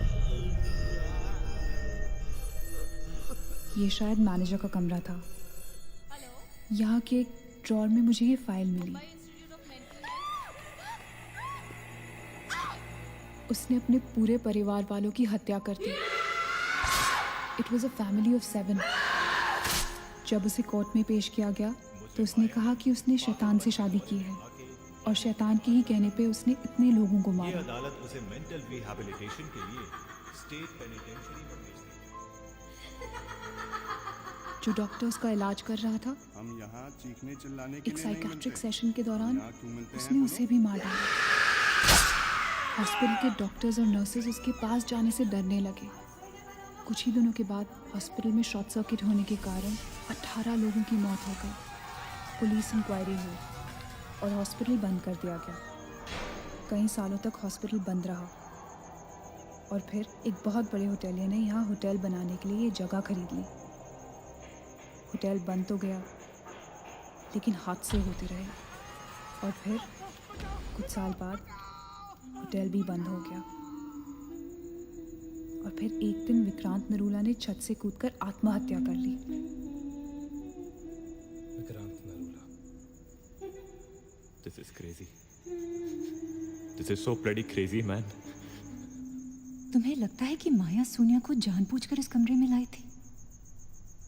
ये शायद मैनेजर का कमरा था। यहाँ के एक ड्रॉर में मुझे ये फाइल मिली। उसने अपने पूरे परिवार वालों की हत्या कर दी। It was a family of 7। जब उसे कोर्ट में पेश किया गया तो उसने कहा कि उसने शैतान से शादी की है और शैतान के ही कहने पे उसने इतने लोगों को मारा। अदालत उसे मेंटल रिहैबिलिटेशन के लिए स्टेट पेनिटेंशियरी में भेज दी। जो डॉक्टर उसका इलाज कर रहा था, हम यहाँ चीखने चिल्लाने के एक लिए नहीं साइकेट्रिक मिलते। सेशन के दौरान यहाँ क्यों मिलते हैं उसने हम उसे भी मार डाला। हॉस्पिटल के डॉक्टर्स और नर्सेज उसके पास जाने से डरने लगे। कुछ ही दिनों के बाद हॉस्पिटल में शॉर्ट सर्किट होने के कारण 18 लोगों की मौत हो गई। पुलिस इंक्वायरी हुई और हॉस्पिटल बंद कर दिया गया। कई सालों तक हॉस्पिटल बंद रहा और फिर एक बहुत बड़े होटेलियर ने यहाँ होटल बनाने के लिए ये जगह खरीद ली। होटल बंद तो गया लेकिन हादसे होते रहे और फिर कुछ साल बाद होटल भी बंद हो गया। और फिर एक दिन विक्रांत नरूला ने छत से कूदकर आत्महत्या कर ली। Vikrant Narula. This is crazy. This is so bloody crazy, man. तुम्हें लगता है कि माया सोनिया को जानबूझकर इस कमरे में लाई थी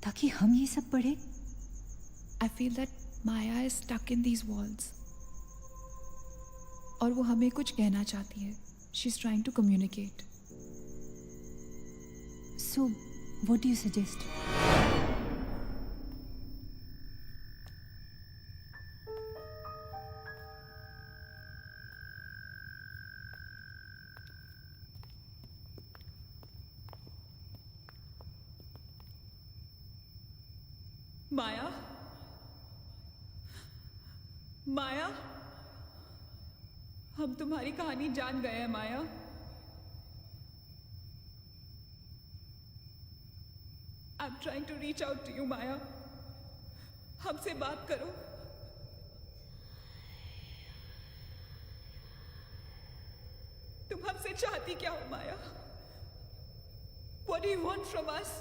ताकि हम ये सब पढ़े? I feel that Maya is stuck in these walls. और वो हमें कुछ कहना चाहती है। She's trying to communicate. So, what do you suggest? माया, माया, हम तुम्हारी कहानी जान गए हैं माया। I'm trying to reach out to you, माया। हमसे बात करो। तुम हमसे चाहती क्या हो माया? What do you want from us?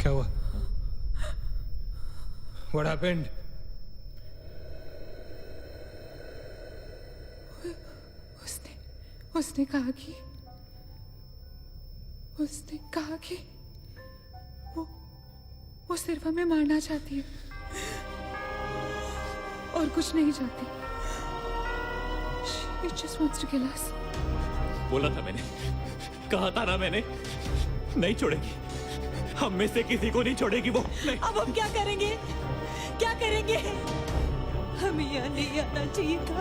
क्या हुआ? What happened? उसने कहा कि वो सिर्फ हमें मारना चाहती है और कुछ नहीं चाहती। She just wants to kill us. बोला था मैंने, कहा था ना मैंने, नहीं छोड़ेगी। हम में से किसी को नहीं छोड़ेगी वो। नहीं। अब हम क्या करेंगे? क्या करेंगे? हमें यहाँ नहीं आना चाहिए था।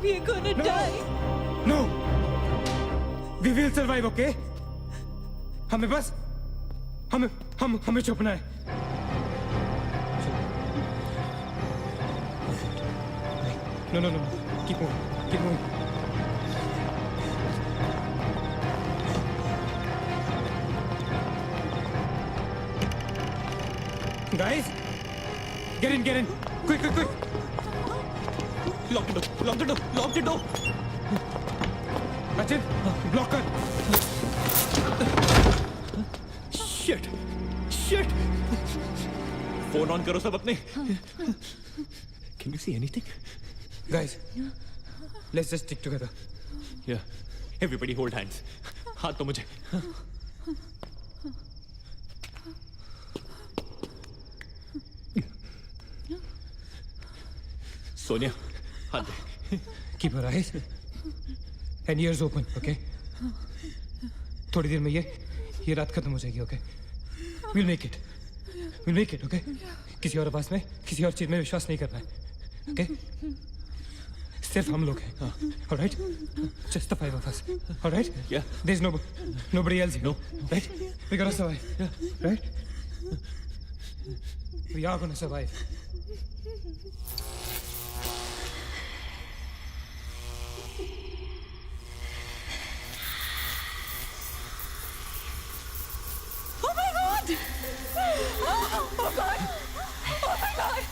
We are gonna die. No. We will survive, okay? हमें बस हमें छुपना है। No, no, no, no. Keep moving. Keep moving. Guys, get in, get in. Quick, quick, quick. Lock the door. Lock the door. Lock the door. Achin, block कर. Shit. Shit. फोन ऑन करो सब अपने. Can you see anything? Guys, let's just stick together. Yeah. Everybody hold hands. हाथ तो मुझे. सोनिया, हाथ दे. Keep your eyes and ears open, okay? थोड़ी देर में ये रात खत्म हो जाएगी, okay? We'll make it. We'll make it, okay? किसी और आवाज में, किसी और चीज में विश्वास नहीं करना है, okay? सिर्फ हम लोग हैं, all right? Just the 5 of us, all right? Yeah. There's nobody else here, No. right? We gotta survive, right? We are gonna survive. Oh my God! Oh God! Oh my God!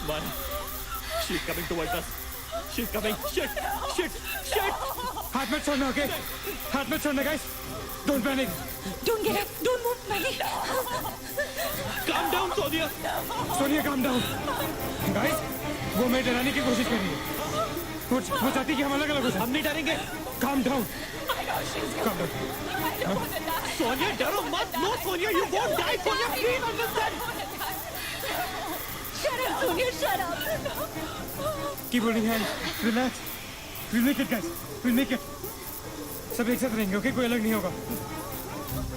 One. She's coming towards us. She's coming. Shit! Shit! Shit! हाथ मत छोड़ना, okay? हाथ मत छोड़ना, guys. Don't panic. Don't get up. Don't move, Maggie. Calm down, Sonia. Sonia, calm down. Guys, वो मैं डराने की कोशिश कर रही है. वो चाहती कि हम अलग अलग हो जाएं. हम नहीं डरेंगे. Calm down. Calm down. Sonia, डरो मत. No, Sonia, you won't die. Sonia, please understand. Shut up, Sonia. Shut up. Keep holding hands. Relax. We'll make it, guys. We'll make it. सब एक साथ रहेंगे, okay? कोई अलग नहीं होगा.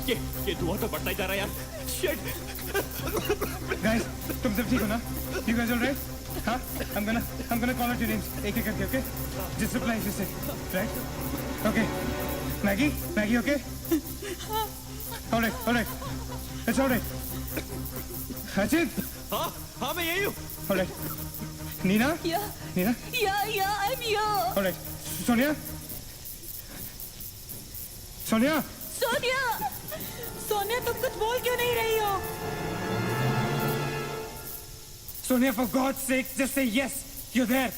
ये धुआं तो बढ़ता ही जा रहा है यार. Shit. Guys, तुम सब ठीक हो ना? You guys all right? हाँ? I'm gonna call out your names एक एक करके, okay? Just reply, just say, right? Okay. Maggie, okay? All right. It's all right. Achin? हाँ मैं यही हूँ. All right. Nina? Yeah. Nina? Yeah, I'm here. All right. Sonia? Sonia? Sonia तुम कुछ बोल क्यों नहीं रही हो? Sonia, for God's sake, just say yes. You're there.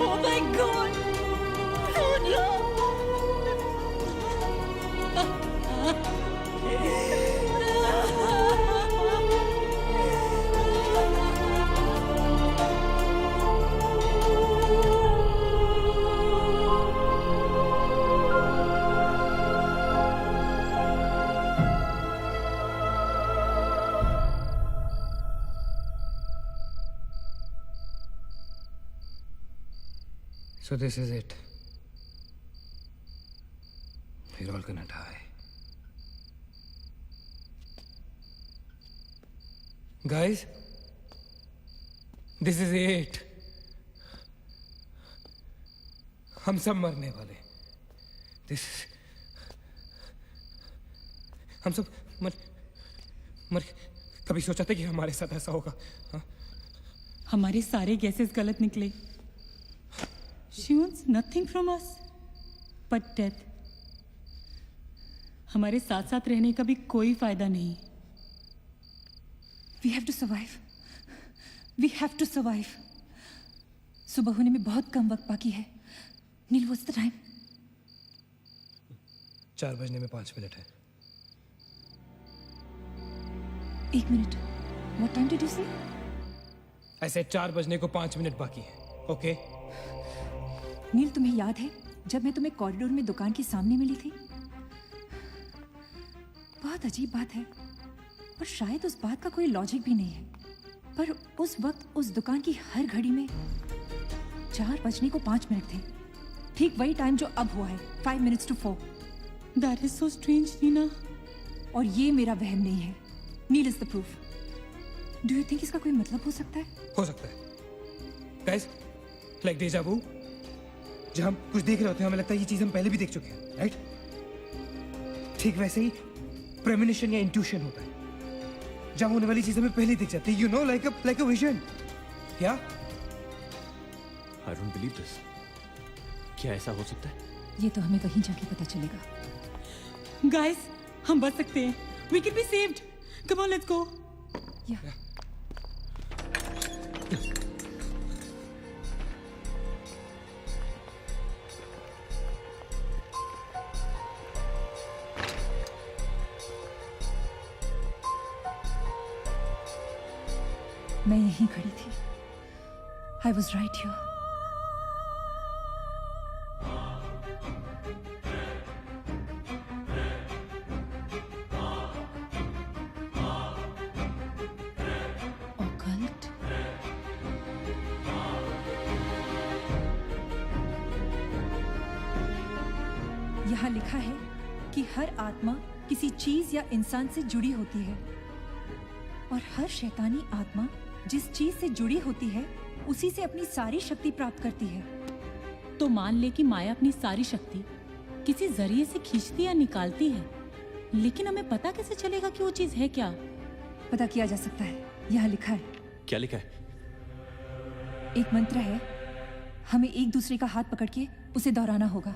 Oh my God. So this is it. We're all gonna die. Guys, this is it. हम सब मरने वाले. This हम सब मर कभी सोचा था कि हमारे साथ ऐसा होगा? हाँ? हमारे सारे गैसेस गलत निकले. She wants nothing from us but death. हमारे साथ साथ रहने का भी कोई फायदा नहीं. We have to survive. We have to survive. सुबह होने में बहुत कम वक्त बाकी है. नील, what's the time? 4 बजने में 5 मिनट है. 1 minute. What time did you say? ऐसे 4 बजने को 5 मिनट बाकी है. ओके? नील, तुम्हें याद है जब मैं तुम्हें कॉरिडोर में दुकान के सामने मिली थी? बहुत अजीब बात है और शायद उस बात का कोई लॉजिक भी नहीं है, पर उस वक्त उस दुकान की हर घड़ी में 4 बजने को 5 मिनट थे. ठीक वही टाइम जो अब हुआ है, 5 minutes to 4. That is so strange, Neena. और ये मेरा वहम नहीं है. Neel is the proof. Do you think इसका कोई मतलब हो सकता है? हो सकता है. Guys, like deja vu. जब हम कुछ देख रहे होते हैं हमें लगता है ये चीज हम पहले भी देख चुके हैं, राइट? ठीक वैसे ही प्रेमोनिशन या इंट्यूशन होता है. जब होने वाली चीज हमें पहले दिख जाती है, you know, like a vision. क्या? I don't believe this. क्या ऐसा हो सकता है? ये तो हमें वहीं जाके पता चलेगा. Guys, हम बच सकते हैं. We can be saved. Come on, let's go. Yeah. मैं यहीं खड़ी थी. I was right here. Occult. यहाँ लिखा है कि हर आत्मा किसी चीज या इंसान से जुड़ी होती है और हर शैतानी आत्मा जिस चीज से जुड़ी होती है उसी से अपनी सारी शक्ति प्राप्त करती है. तो मान ले कि माया अपनी सारी शक्ति किसी जरिए से खींचती या निकालती है, लेकिन हमें पता कैसे चलेगा कि वो चीज है क्या? पता किया जा सकता है. यहाँ लिखा है. क्या लिखा है? एक मंत्र है. हमें एक दूसरे का हाथ पकड़ के उसे दोहराना होगा.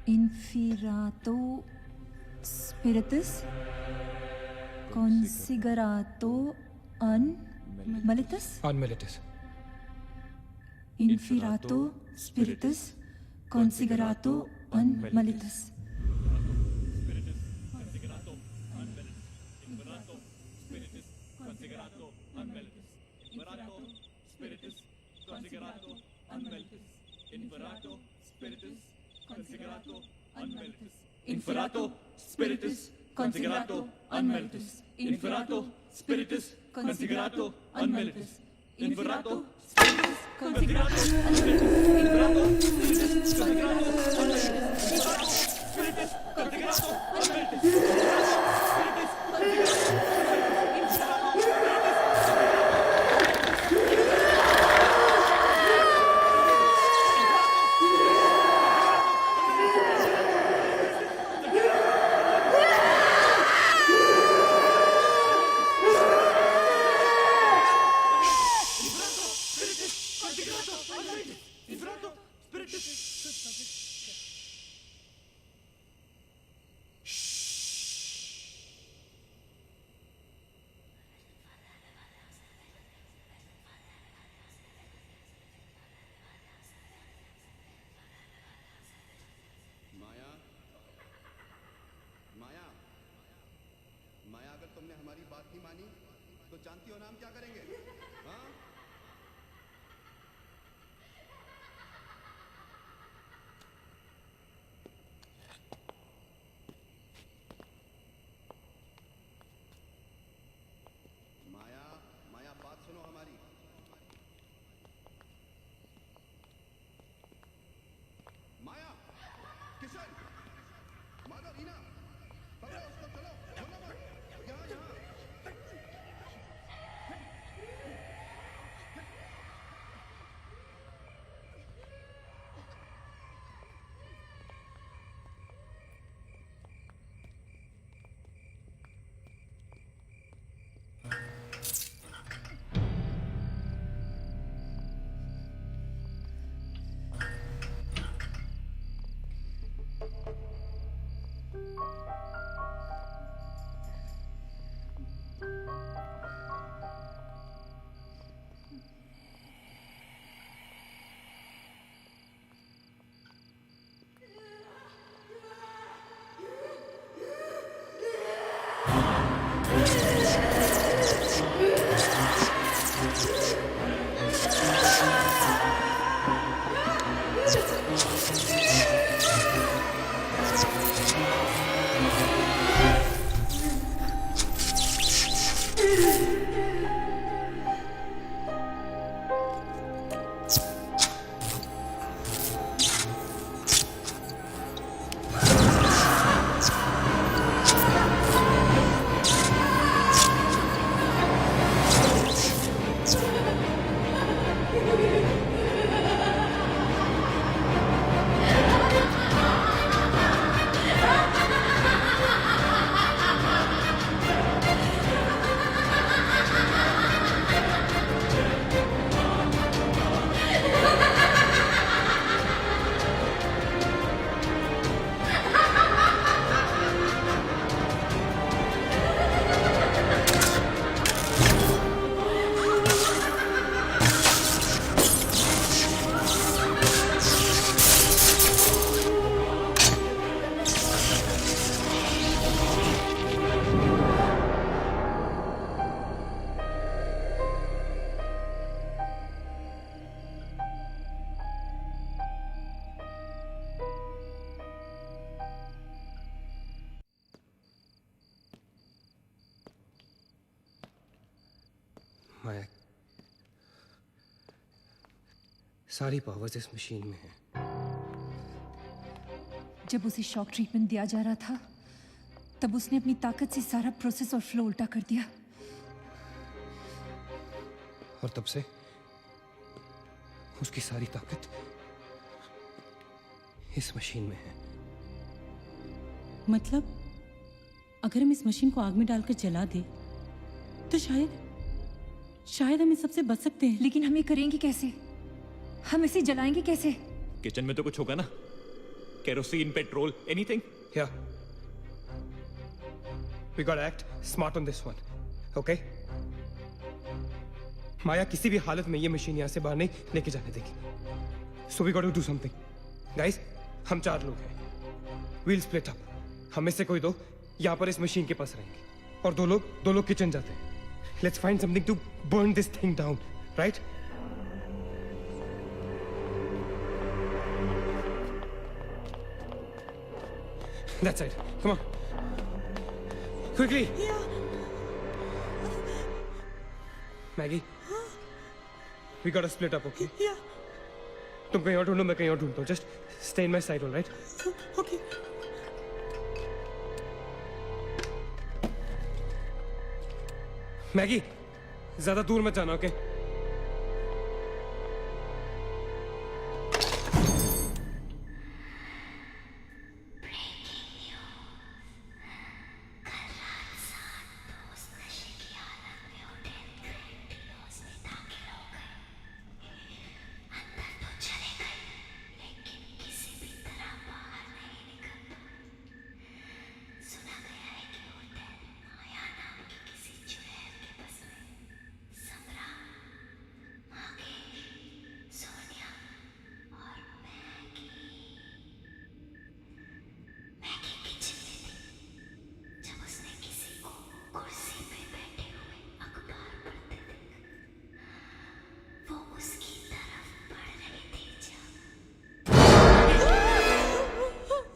इन्फिरातो स्पिरिटस कॉन्सिगरातो अनमिलिटस. अनमिलिटस. इन्फिरातो स्पिरिटस कॉन्सिगरातो अनमिलिटस. Inferato spiritus considerato unmelitus. Inferato spiritus considerato unmelitus. Inferato spiritus considerato unmelitus. Inferato spiritus considerato unmelitus. Inferato spiritus considerato unmelitus. Spiritus considerato जानती हो ना हम क्या करेंगे? हाँ? माया, माया बात सुनो हमारी. माया, किशन, माधव, रीना, पकड़ो उसको, चलो, बोलो मत. यहाँ, यहाँ. माया, सारी पावर्स इस मशीन में है। जब उसे शॉक ट्रीटमेंट दिया जा रहा था तब उसने अपनी ताकत से सारा प्रोसेस और फ्लो उल्टा कर दिया। और तब से उसकी सारी ताकत इस मशीन में है। मतलब अगर हम इस मशीन को आग में डालकर जला दे तो शायद हम इस सबसे बच सकते हैं। लेकिन हम ये करेंगे कैसे? हम इसे जलाएंगे कैसे? किचन में तो कुछ होगा ना, kerosene, petrol, anything. Yeah. We gotta act smart on this one. Okay? माया किसी भी हालत में ये मशीन यहाँ से बाहर नहीं लेके जाने देगी। So we gotta do something. Guys, हम 4 लोग हैं। We'll split up. हम में से कोई 2 यहाँ पर इस मशीन के पास रहेंगे और 2 लोग किचन जाते हैं। Let's find something to burn this thing down, right? That's it. Come on. Quickly. Yeah. Maggie. We gotta split up, okay? Yeah. तुम कहीं और ढूंढो, मैं कहीं और ढूंढता हूँ. Just stay in my side, all right? Okay. Maggi, ज्यादा दूर मत जाना, ओके?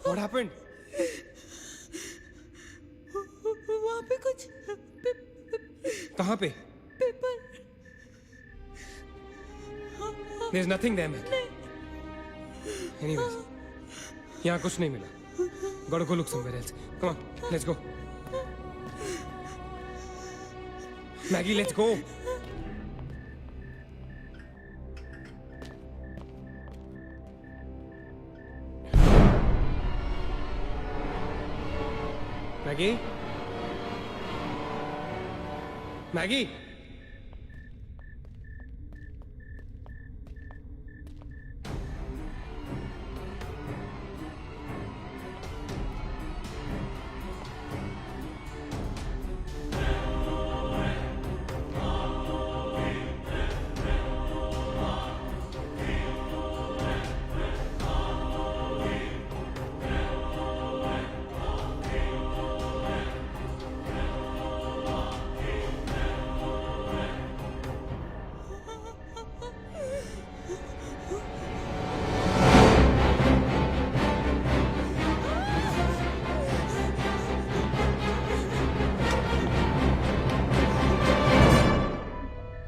What happened? वहाँ पे कुछ कहाँ पे? Paper. There's nothing there, Maggie. Anyways, यहाँ कुछ नहीं मिला. Gotta go look somewhere else. Come on, let's go. Maggie, let's go. Maggie? Maggie?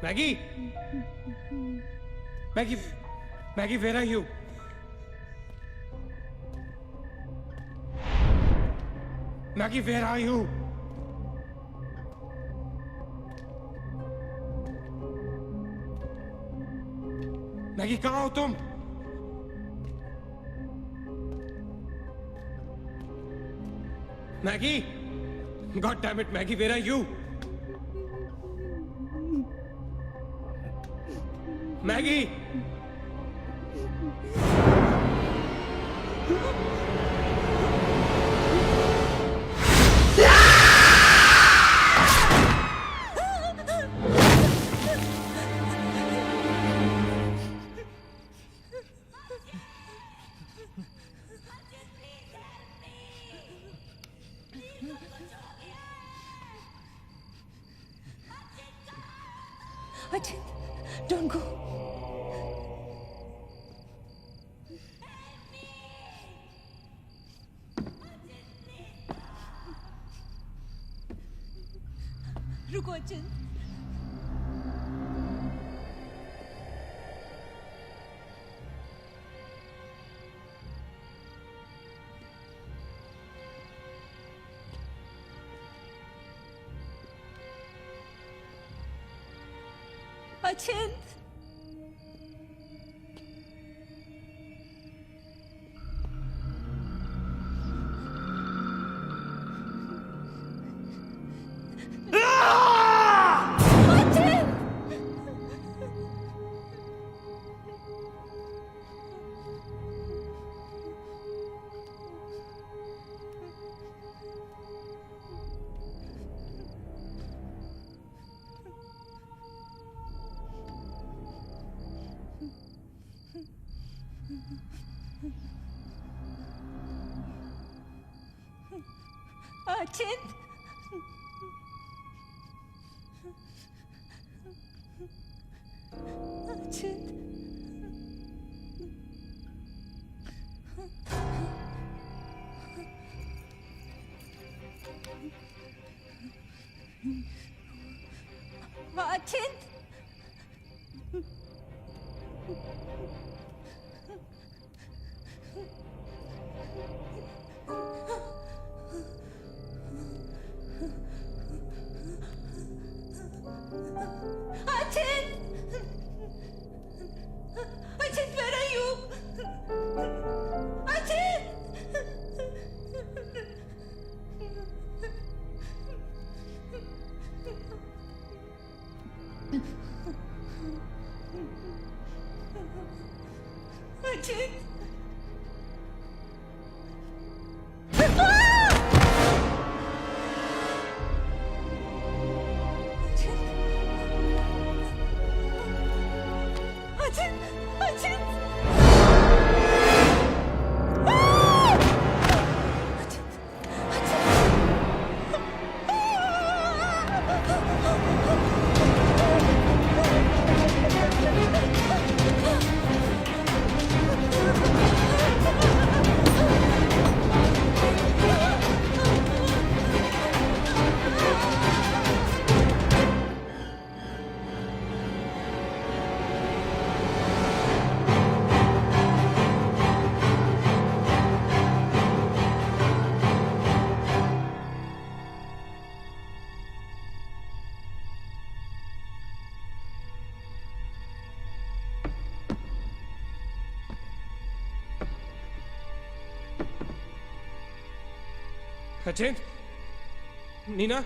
Maggie! Maggie! Maggie, where are you? Maggie, where are you? Maggi कहाँ हो तुम? Maggi, God damn it, Maggie, where are you? Maggie! Ajit, don't go. रुको अचिंत. Achint! Achint! Achint! Achint! Achint, where are you? Achint! Achint! Achint? Nina?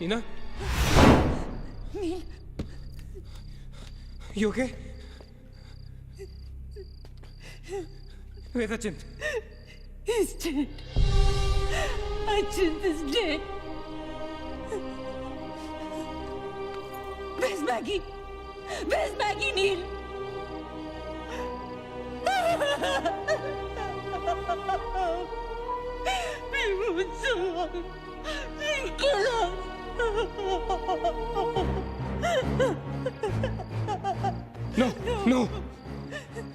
Nina? Neil. You okay? Where's Achint? He's dead. Achint is dead. Where's Maggie? Where's Maggie, Neil? We were so long. Kill us. No, no.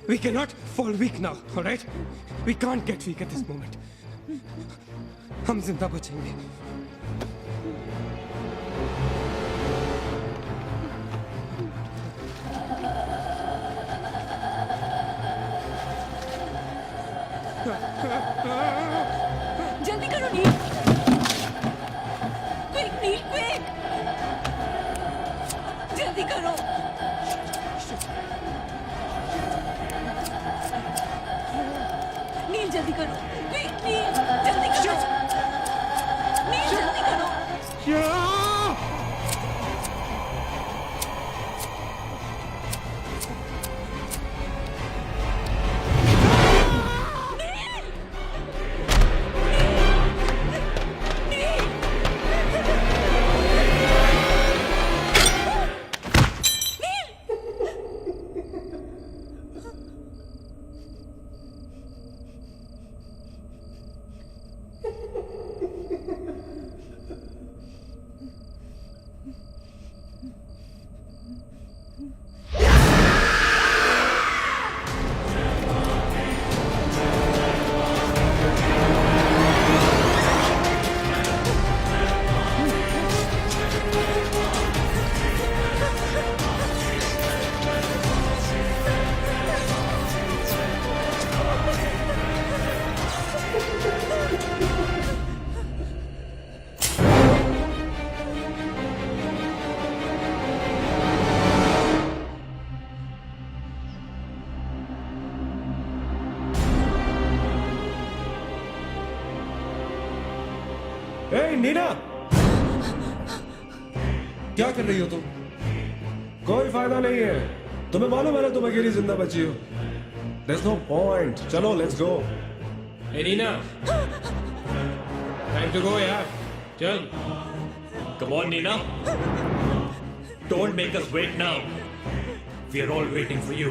We cannot fall weak now, all right? We can't get weak at this moment. हम जिंदा बचेंगे. ए नीना, क्या कर रही हो तुम? कोई फायदा नहीं है, तुम्हें मालूम है ना तुम अकेली जिंदा बची हो। There's no point. चलो लेट्स गो। ए नीना, टाइम टू गो यार, चल। Come on, Nina. Don't make us wait now. We are all waiting for you.